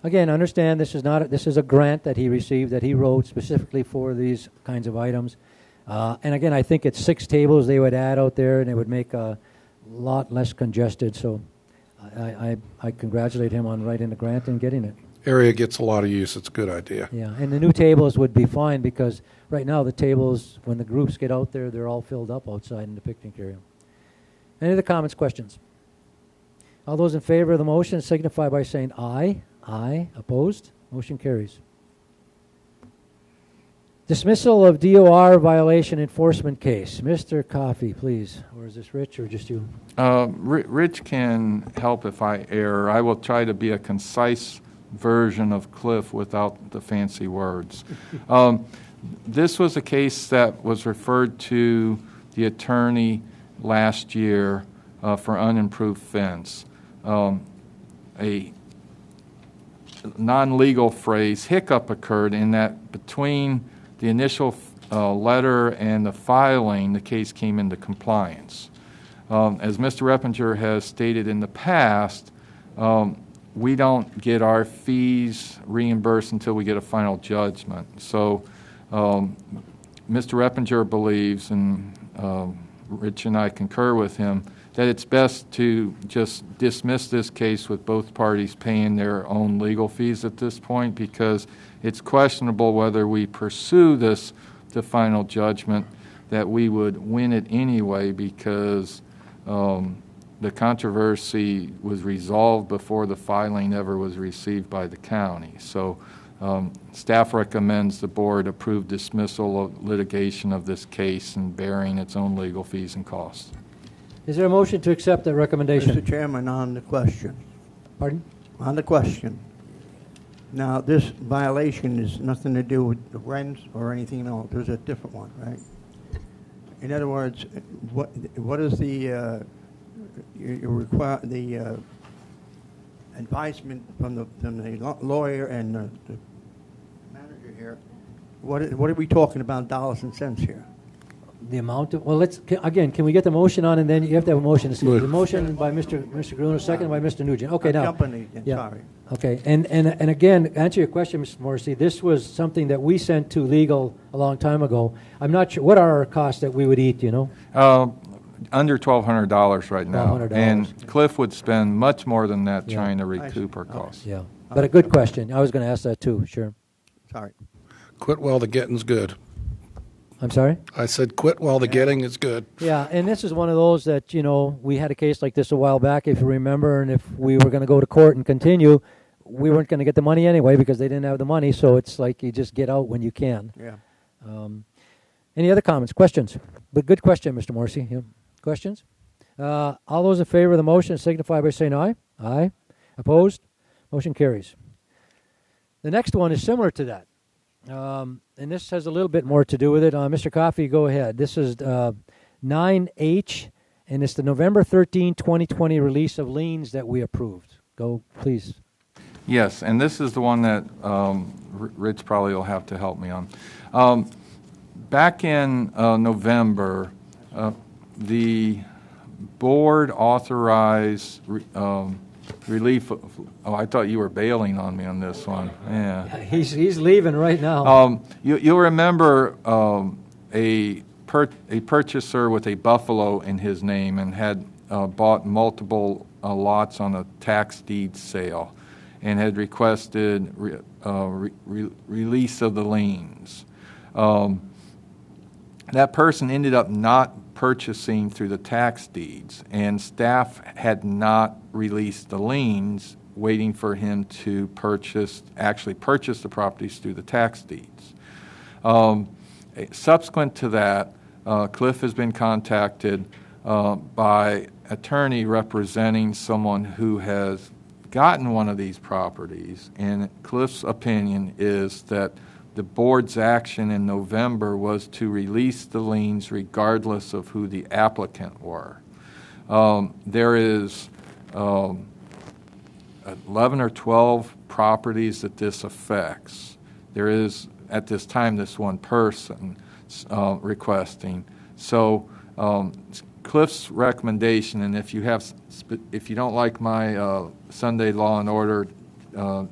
S1: Again, understand this is a grant that he received, that he wrote specifically for these kinds of items. And again, I think it's 6 tables they would add out there, and it would make a lot less congested. So I congratulate him on writing the grant and getting it.
S2: Area gets a lot of use. It's a good idea.
S1: Yeah, and the new tables would be fine because right now the tables, when the groups get out there, they're all filled up outside in the picnic area. Any other comments, questions? All those in favor of the motion signify by saying aye. Aye. Opposed? Motion carries. Dismissal of DOR violation enforcement case. Mr. Coffey, please. Or is this Rich or just you?
S9: Rich can help if I err. I will try to be a concise version of Cliff without the fancy words. This was a case that was referred to the attorney last year for unimproved fence. A non-legal phrase, hiccup, occurred in that between the initial letter and the filing, the case came into compliance. As Mr. Reppinger has stated in the past, we don't get our fees reimbursed until we get a final judgment. So Mr. Reppinger believes, and Rich and I concur with him, that it's best to just dismiss this case with both parties paying their own legal fees at this point, because it's questionable whether we pursue this to final judgment, that we would win it anyway, because the controversy was resolved before the filing ever was received by the county. So staff recommends the board approve dismissal of litigation of this case and bearing its own legal fees and costs.
S1: Is there a motion to accept that recommendation?
S13: Mr. Chairman, on the question.
S1: Pardon?
S13: On the question. Now, this violation is nothing to do with the rents or anything else. There's a different one, right? In other words, what is the advisement from the lawyer and the manager here? What are we talking about, dollars and cents here?
S1: The amount of, well, can we get the motion on, and then you have to have a motion. The motion by Mr. Gruno, second by Mr. Nugent. Okay, now.
S13: Sorry.
S1: Okay, and again, answer your question, Mr. Morrissey, this was something that we sent to legal a long time ago. I'm not sure, what are our costs that we would eat, you know?
S9: Under $1,200 right now.
S1: $1,200.
S9: And Cliff would spend much more than that trying to recoup our costs.
S1: Yeah, but a good question. I was going to ask that too, sure.
S13: Sorry.
S2: Quit while the getting's good.
S1: I'm sorry?
S2: I said quit while the getting is good.
S1: Yeah, and this is one of those that, you know, we had a case like this a while back, if you remember, and if we were going to go to court and continue, we weren't going to get the money anyway because they didn't have the money, so it's like you just get out when you can.
S13: Yeah.
S1: Any other comments, questions? But good question, Mr. Morrissey. Yeah. Questions? All those in favor of the motion signify by saying aye. Aye. Opposed? Motion carries. The next one is similar to that. And this has a little bit more to do with it. Mr. Coffey, go ahead. This is 9H, and it's the November 13, 2020 release of liens that we approved. Go, please.
S9: Yes, and this is the one that Rich probably will have to help me on. Back in November, the board authorized relief. I thought you were bailing on me on this one. Yeah,
S1: he's leaving right now.
S9: You'll remember a purchaser with a Buffalo in his name and had bought multiple lots on a tax deed sale, and had requested release of the liens. That person ended up not purchasing through the tax deeds, and staff had not released the liens, waiting for him to actually purchase the properties through the tax deeds. Subsequent to that, Cliff has been contacted by attorney representing someone who has gotten one of these properties, and Cliff's opinion is that the board's action in November was to release the liens regardless of who the applicant were. There is 11 or 12 properties that this affects. There is, at this time, this one person requesting. So Cliff's recommendation, and if you don't like my Sunday law and order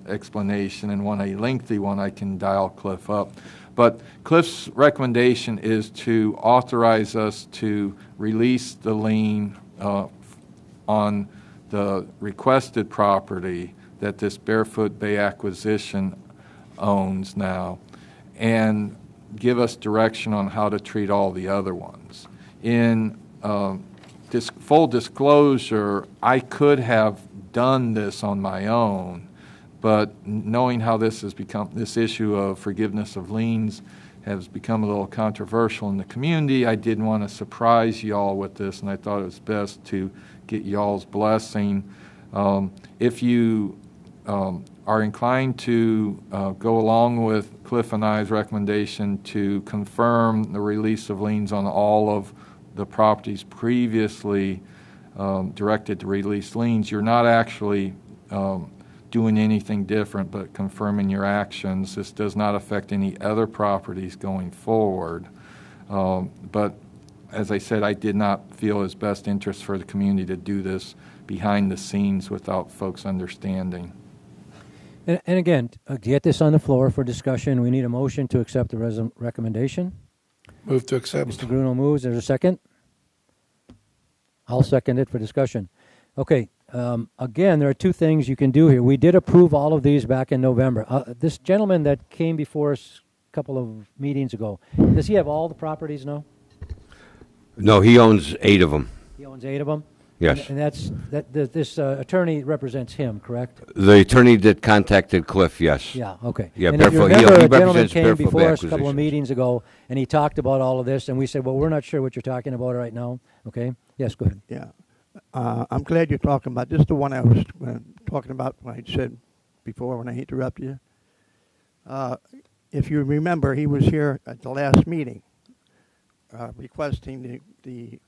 S9: explanation and want a lengthy one, I can dial Cliff up. But Cliff's recommendation is to authorize us to release the lien on the requested property that this Barefoot Bay acquisition owns now, and give us direction on how to treat all the other ones. In full disclosure, I could have done this on my own, but knowing how this issue of forgiveness of liens has become a little controversial in the community, I didn't want to surprise y'all with this, and I thought it was best to get y'all's blessing. If you are inclined to go along with Cliff and I's recommendation to confirm the release of liens on all of the properties previously directed to release liens, you're not actually doing anything different but confirming your actions. This does not affect any other properties going forward. But as I said, I did not feel it's best interest for the community to do this behind the scenes without folks understanding.
S1: And again, get this on the floor for discussion. We need a motion to accept the recommendation.
S2: Move to accept.
S1: Mr. Bruno moves. There's a second. I'll second it for discussion. Okay. Again, there are two things you can do here. We did approve all of these back in November. This gentleman that came before us a couple of meetings ago, does he have all the properties now?
S16: No, he owns 8 of them.
S1: He owns 8 of them?
S16: Yes.
S1: And this attorney represents him, correct?
S16: The attorney that contacted Cliff, yes.
S1: Yeah, okay.
S16: Yeah,
S1: and if you
S16: Barefoot,
S1: remember,
S16: he
S1: a gentleman
S16: represents
S1: came
S16: Barefoot
S1: before
S16: Bay
S1: us a couple of
S16: Acquisitions.
S1: meetings ago, and he talked about all of this, and we said, well, we're not sure what you're talking about right now. Okay? Yes, go ahead.
S13: Yeah. I'm glad you're talking about this. Is the one I was talking about when I said before when I interrupted you. If you remember, he was here at the last meeting requesting the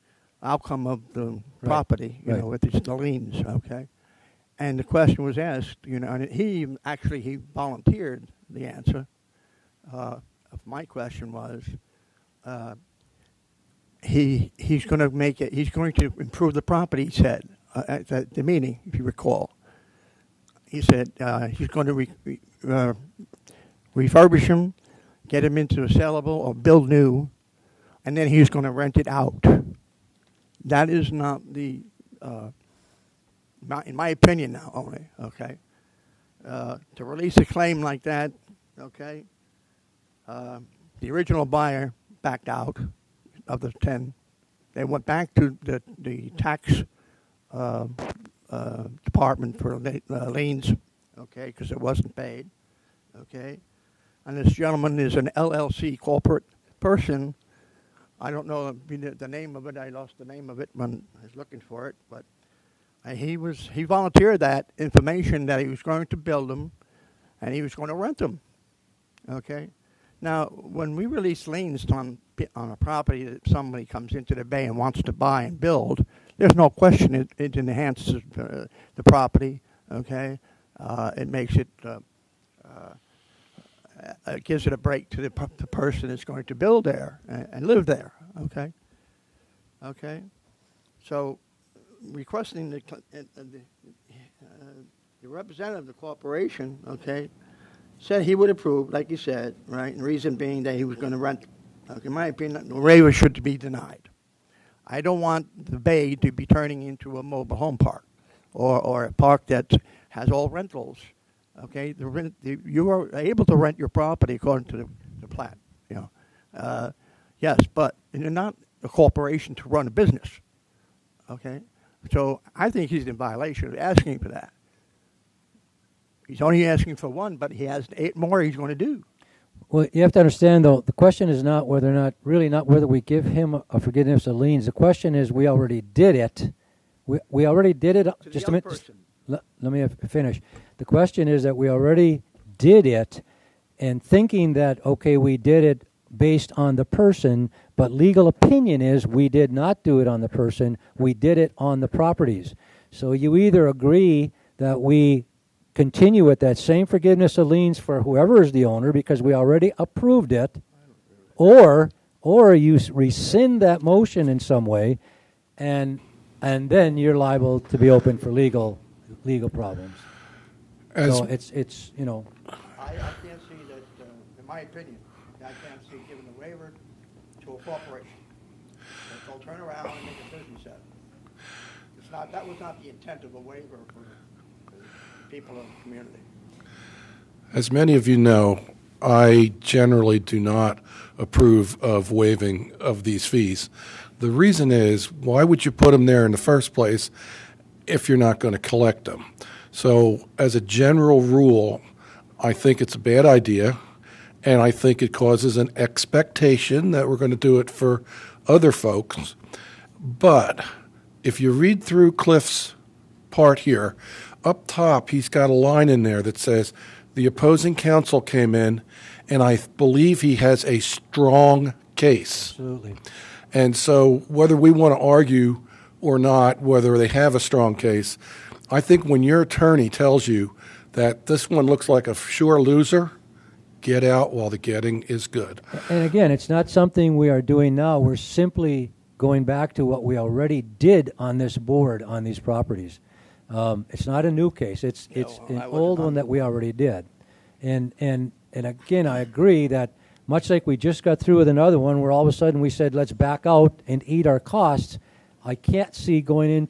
S13: outcome of the property, you know, with the liens, okay? And the question was asked, you know, and he volunteered the answer. Of my question was, he's going to make it. He's going to improve the property. He said at the meeting, if you recall. He said he's going to refurbish them, get them into a sellable or build new, and then he's going to rent it out. That is not the, in my opinion now only. Okay, to release a claim like that, okay. The original buyer backed out of the 10. They went back to the tax department for liens, okay, because it wasn't paid, okay. And this gentleman is an LLC corporate person. I don't know the name of it. I lost the name of it when I was looking for it, but he volunteered that information that he was going to build them, and he was going to rent them, okay. Now, when we release liens on a property that somebody comes into the bay and wants to buy and build, there's no question it enhances the property, okay? It makes it, it gives it a break to the person that's going to build there and live there, okay? Okay? So, requesting the representative of the corporation, okay, said he would approve, like you said, right? And the reason being that he was going to rent. In my opinion, the waiver should be denied. I don't want the bay to be turning into a mobile home park or a park that has all rentals. Okay, you are able to rent your property according to the plat. You know, yes, but you're not a corporation to run a business. Okay, so I think he's in violation of asking for that. He's only asking for one, but he has 8 more he's going to do.
S1: Well, you have to understand, though, the question is not whether we give him a forgiveness of liens. The question is we already did it. We already did it. Just a minute. Let me finish. The question is that we already did it, and thinking that, okay, we did it based on the person, but legal opinion is we did not do it on the person. We did it on the properties. So you either agree that we continue with that same forgiveness of liens for whoever is the owner because we already approved it, or you rescind that motion in some way and then you're liable to be open for legal problems.
S2: As-
S1: So it's you know.
S13: I can't see that, in my opinion, I can't see giving a waiver to a corporation. That they'll turn around and make a business out of it. It's not, that was not the intent of a waiver for the people of the community.
S2: As many of you know, I generally do not approve of waiving of these fees. The reason is, why would you put them there in the first place if you're not going to collect them? So as a general rule, I think it's a bad idea, and I think it causes an expectation that we're going to do it for other folks. But if you read through Cliff's part here, up top he's got a line in there that says, the opposing counsel came in, and I believe he has a strong case.
S1: Absolutely.
S2: And so whether we want to argue or not, whether they have a strong case, I think when your attorney tells you that this one looks like a sure loser, get out while the getting is good.
S1: And again, it's not something we are doing now. We're simply going back to what we already did on this board on these properties. It's not a new case. It's an old one that we already did. And again, I agree that much like we just got through with another one where all of a sudden we said, let's back out and eat our costs, I can't see getting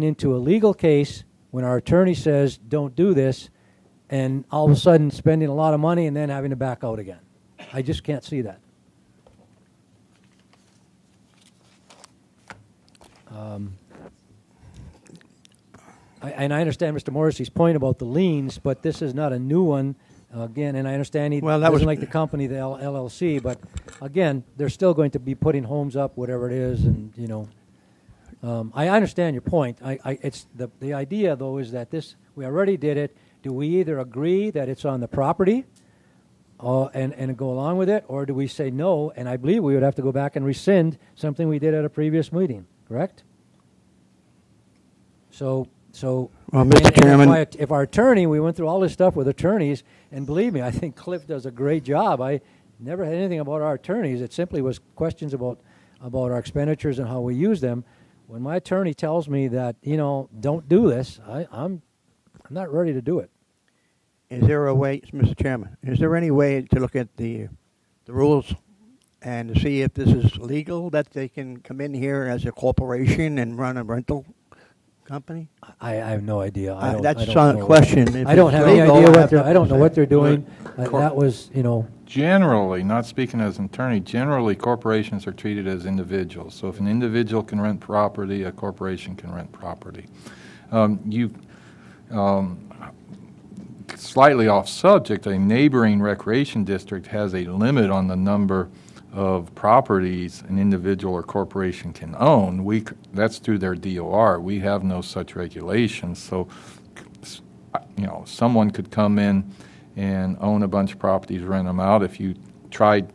S1: into a legal case when our attorney says, don't do this, and all of a sudden spending a lot of money and then having to back out again. I just can't see that. And I understand Mr. Morrissey's point about the liens, but this is not a new one. Again, and I understand he doesn't like the company, the LLC, but again, they're still going to be putting homes up, whatever it is, and you know. I understand your point. It's the idea though is that we already did it. Do we either agree that it's on the property, and go along with it, or do we say no? And I believe we would have to go back and rescind something we did at a previous meeting. Correct? So,
S13: well, Mr. Chairman,
S1: if our attorney, we went through all this stuff with attorneys, and believe me, I think Cliff does a great job. I never had anything about our attorneys. It simply was questions about our expenditures and how we use them. When my attorney tells me that, don't do this, I'm not ready to do it.
S13: is there a way, Mr. Chairman, is there any way to look at the rules and to see if this is legal, that they can come in here as a corporation and run a rental company?
S1: I have no idea.
S13: That's
S1: I don't
S13: a
S1: know.
S13: question.
S1: I don't have any idea I don't know what they're doing. That was,
S9: Generally, not speaking as an attorney, generally corporations are treated as individuals. So if an individual can rent property, a corporation can rent property. Slightly off subject, a neighboring recreation district has a limit on the number of properties an individual or corporation can own. That's through their DOR. We have no such regulations. So, someone could come in and own a bunch of properties, rent them out. If you tried,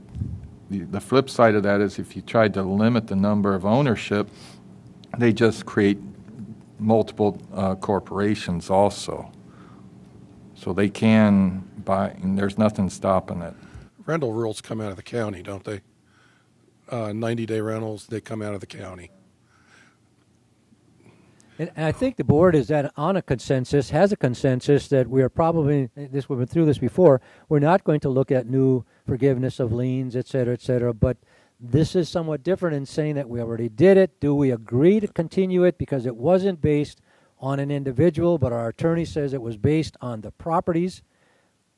S9: the flip side of that is if you tried to limit the number of ownership, they just create multiple corporations also. So they can buy, and there's nothing stopping it.
S2: Rental rules come out of the county, don't they? 90-day rentals, they come out of the county.
S1: And I think the board is has a consensus that we are probably, we've been through this before, we're not going to look at new forgiveness of liens, et cetera, but this is somewhat different in saying that we already did it. Do we agree to continue it because it wasn't based on an individual, but our attorney says it was based on the properties?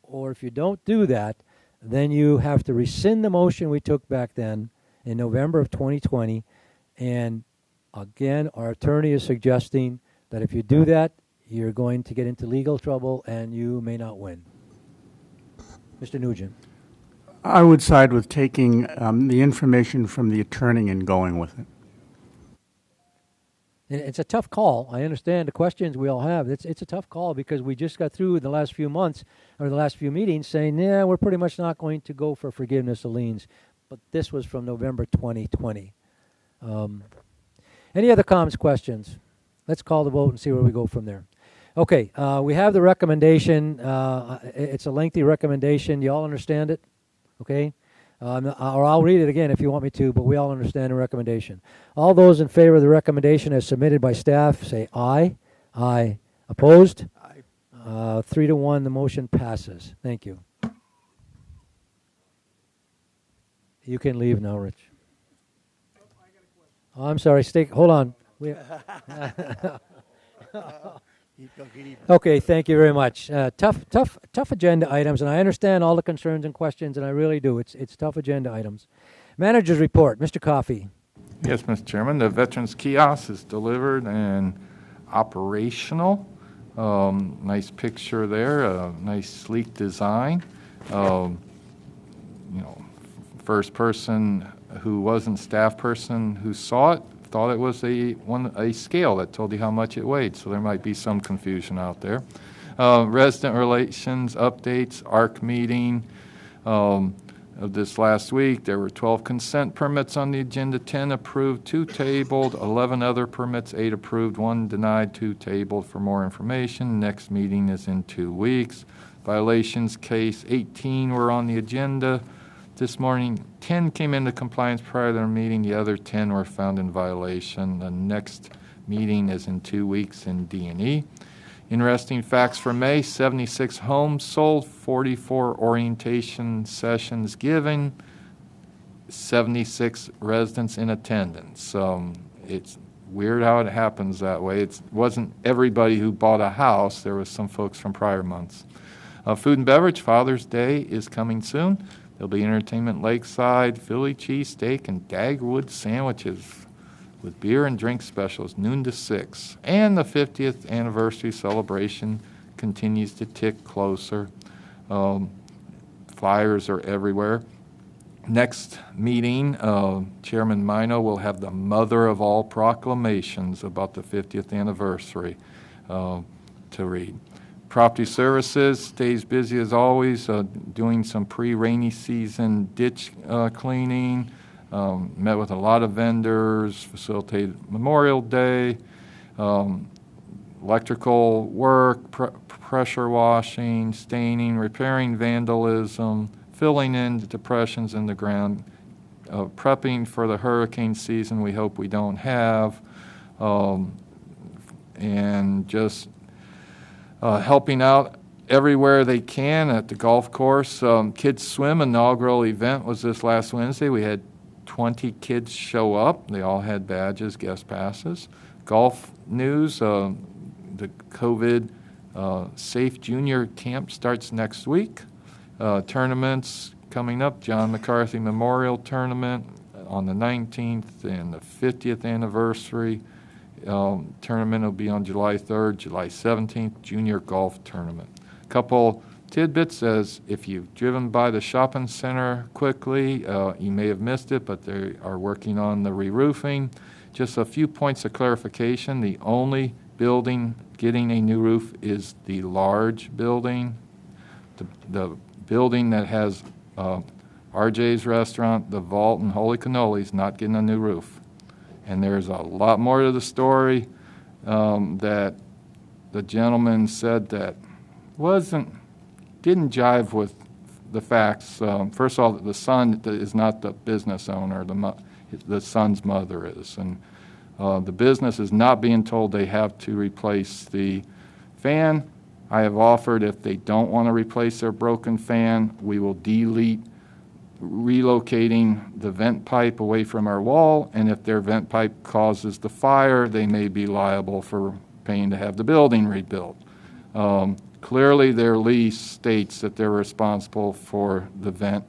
S1: Or if you don't do that, then you have to rescind the motion we took back then in November of 2020. And again, our attorney is suggesting that if you do that, you're going to get into legal trouble and you may not win. Mr. Nugent.
S4: I would side with taking the information from the attorney and going with it.
S1: It's a tough call. I understand the questions we all have. It's a tough call because we just got through the last few months or the last few meetings saying, yeah, we're pretty much not going to go for forgiveness of liens. But this was from November 2020. Any other comments, questions? Let's call the vote and see where we go from there. Okay, we have the recommendation. It's a lengthy recommendation. You all understand it? Okay? Or I'll read it again if you want me to, but we all understand the recommendation. All those in favor of the recommendation as submitted by staff, say aye. Aye. Opposed?
S13: Aye.
S1: 3-1, the motion passes. Thank you. You can leave now, Rich. Oh, I'm sorry. Hold on. Okay, thank you very much. Tough agenda items, and I understand all the concerns and questions, and I really do. It's tough agenda items. Manager's report, Mr. Coffey.
S9: Yes, Mr. Chairman, the Veterans Kiosk is delivered and operational. Nice picture there, nice sleek design. First person who wasn't staff person who saw it thought it was a scale that told you how much it weighed, so there might be some confusion out there. Resident relations updates, ARC meeting of this last week. There were 12 consent permits on the agenda, 10 approved, 2 tabled, 11 other permits, 8 approved, 1 denied, 2 tabled for more information. Next meeting is in 2 weeks. Violations case 18 were on the agenda. This morning, 10 came into compliance prior to the meeting. The other 10 were found in violation. The next meeting is in 2 weeks in D&E. Interesting facts for May, 76 homes sold, 44 orientation sessions given, 76 residents in attendance. It's weird how it happens that way. It wasn't everybody who bought a house. There was some folks from prior months. Food and beverage, Father's Day is coming soon. There'll be entertainment lakeside, Philly cheesesteak, and Dagwood sandwiches with beer and drink specials, noon to 6. And the 50th anniversary celebration continues to tick closer. Flyers are everywhere. Next meeting, Chairman Mino will have the mother of all proclamations about the 50th anniversary to read. Property Services stays busy as always, doing some pre-rainy season ditch cleaning, met with a lot of vendors, facilitated Memorial Day, electrical work, pressure washing, staining, repairing vandalism, filling in the depressions in the ground, prepping for the hurricane season we hope we don't have, and just helping out everywhere they can at the golf course. Kids Swim inaugural event was this last Wednesday. We had 20 kids show up. They all had badges, guest passes. Golf news, the COVID Safe Junior Camp starts next week. Tournaments coming up, John McCarthy Memorial Tournament on the 19th and the 50th anniversary. Tournament will be on July 3rd, July 17th, junior golf tournament. A couple tidbits as if you've driven by the shopping center quickly, you may have missed it, but they are working on the re-roofing. Just a few points of clarification. The only building getting a new roof is the large building. The building that has RJ's Restaurant, the Vault, and Holy Cannolis not getting a new roof. And there's a lot more to the story that the gentleman said that didn't jive with the facts. First of all, the son is not the business owner. The son's mother is. And the business is not being told they have to replace the fan. I have offered if they don't want to replace their broken fan, we will delete relocating the vent pipe away from our wall, and if their vent pipe causes the fire, they may be liable for paying to have the building rebuilt. Clearly, their lease states that they're responsible for the vent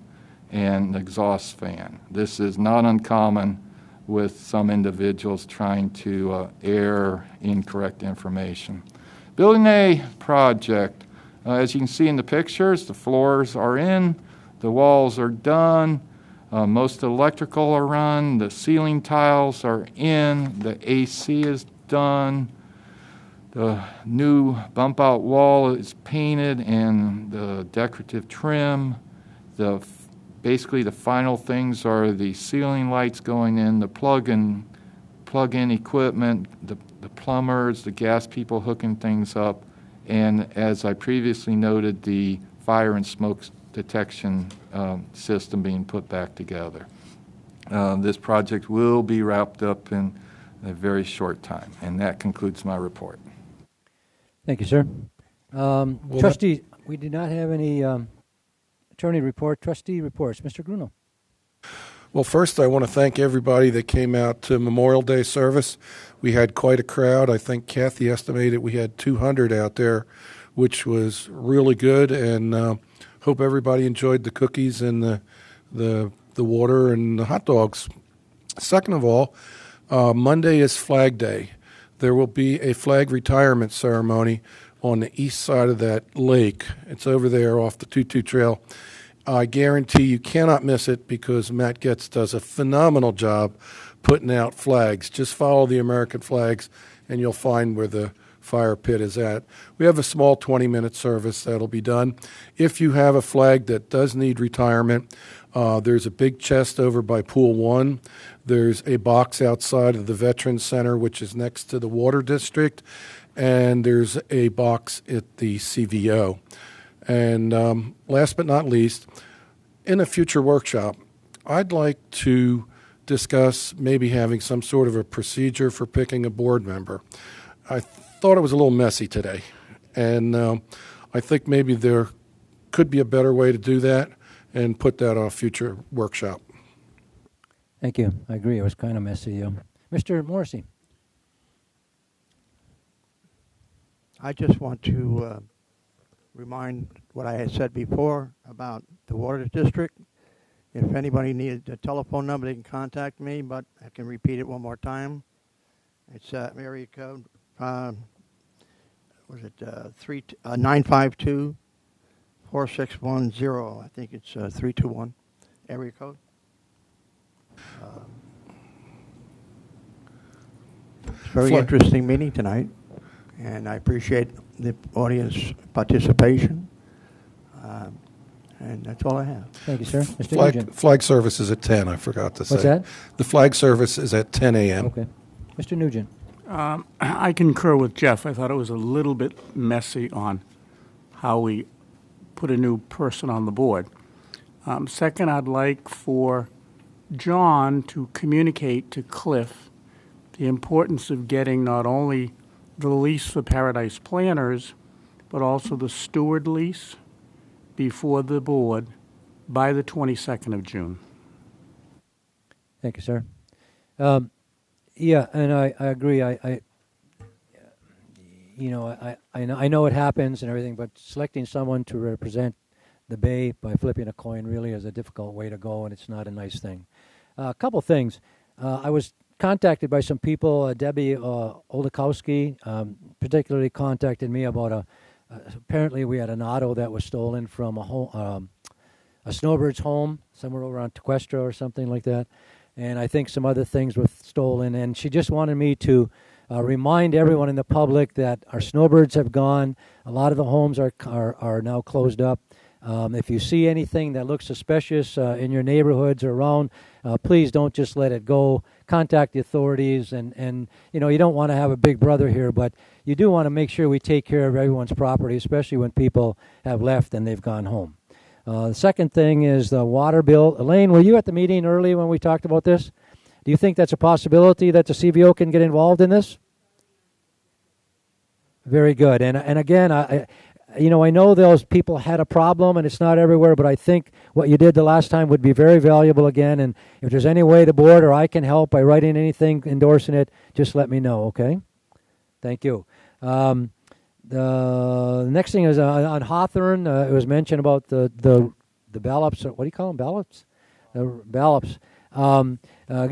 S9: and exhaust fan. This is not uncommon with some individuals trying to air incorrect information. Building A project. As you can see in the pictures, the floors are in. The walls are done. Most electrical are run. The ceiling tiles are in. The AC is done. The new bump out wall is painted and the decorative trim. Basically the final things are the ceiling lights going in, the plug-in equipment, the plumbers, the gas people hooking things up, and as I previously noted, the fire and smoke detection system being put back together. This project will be wrapped up in a very short time, and that concludes my report.
S1: Thank you, sir. Trustee, we do not have any attorney report. Trustee reports. Mr. Gruno.
S2: Well, first, I want to thank everybody that came out to Memorial Day service. We had quite a crowd. I think Kathy estimated we had 200 out there, which was really good, and hope everybody enjoyed the cookies and the water and the hot dogs. Second of all, Monday is Flag Day. There will be a flag retirement ceremony on the east side of that lake. It's over there off the Tutu Trail. I guarantee you cannot miss it because Matt Getz does a phenomenal job putting out flags. Just follow the American flags and you'll find where the fire pit is at. We have a small 20-minute service that'll be done. If you have a flag that does need retirement, there's a big chest over by Pool 1. There's a box outside of the Veterans Center, which is next to the Water District, and there's a box at the CVO. And last but not least, in a future workshop, I'd like to discuss maybe having some sort of a procedure for picking a board member. I thought it was a little messy today, and I think maybe there could be a better way to do that and put that on a future workshop.
S1: Thank you. I agree. It was kind of messy. Mr. Morrissey.
S13: I just want to remind what I had said before about the Water District. If anybody needed a telephone number, they can contact me, but I can repeat it one more time. It's area code, 952-4610. I think it's 321 area code. It's a very interesting meeting tonight, and I appreciate the audience participation. And that's all I have.
S1: Thank you, sir. Mr. Nugent.
S2: Flag service is at 10, I forgot to say.
S1: What's that?
S2: The flag service is at 10 a.m.
S1: Okay. Mr. Nugent.
S4: I concur with Jeff. I thought it was a little bit messy on how we put a new person on the board. Second, I'd like for John to communicate to Cliff the importance of getting not only the lease for Paradise Planners, but also the steward lease before the board by the 22nd of June.
S1: Thank you, sir. Yeah, and I agree. I know it happens and everything, but selecting someone to represent the Bay by flipping a coin really is a difficult way to go, and it's not a nice thing. A couple things. I was contacted by some people. Debbie Oldakowski particularly contacted me about apparently we had an auto that was stolen from a snowbird's home somewhere over on Tequestra or something like that. And I think some other things were stolen. And she just wanted me to remind everyone in the public that our snowbirds have gone. A lot of the homes are now closed up. If you see anything that looks suspicious in your neighborhoods or around, please don't just let it go. Contact the authorities. And you don't want to have a big brother here, but you do want to make sure we take care of everyone's property, especially when people have left and they've gone home. The second thing is the water bill. Elaine, were you at the meeting early when we talked about this? Do you think that's a possibility that the CVO can get involved in this? Very good. And again, I know those people had a problem and it's not everywhere, but I think what you did the last time would be very valuable again. And if there's any way the board or I can help by writing anything, endorsing it, just let me know, okay? Thank you. The next thing is on Hawthorne. It was mentioned about the ballops. What do you call them? Ballops? Ballops.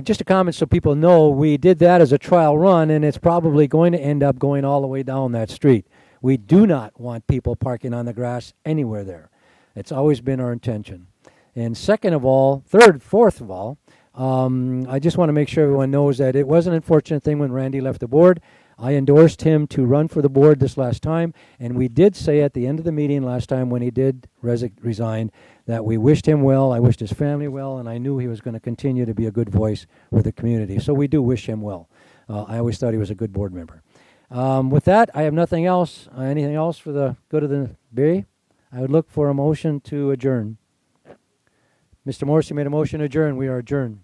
S1: Just a comment so people know, we did that as a trial run, and it's probably going to end up going all the way down that street. We do not want people parking on the grass anywhere there. It's always been our intention. And fourth of all, I just want to make sure everyone knows that it was an unfortunate thing when Randy left the board. I endorsed him to run for the board this last time, and we did say at the end of the meeting last time when he did resign that we wished him well, I wished his family well, and I knew he was going to continue to be a good voice for the community. So we do wish him well. I always thought he was a good board member. With that, I have nothing else. Anything else for the good of the Bay? I would look for a motion to adjourn. Mr. Morrissey made a motion to adjourn. We are adjourned.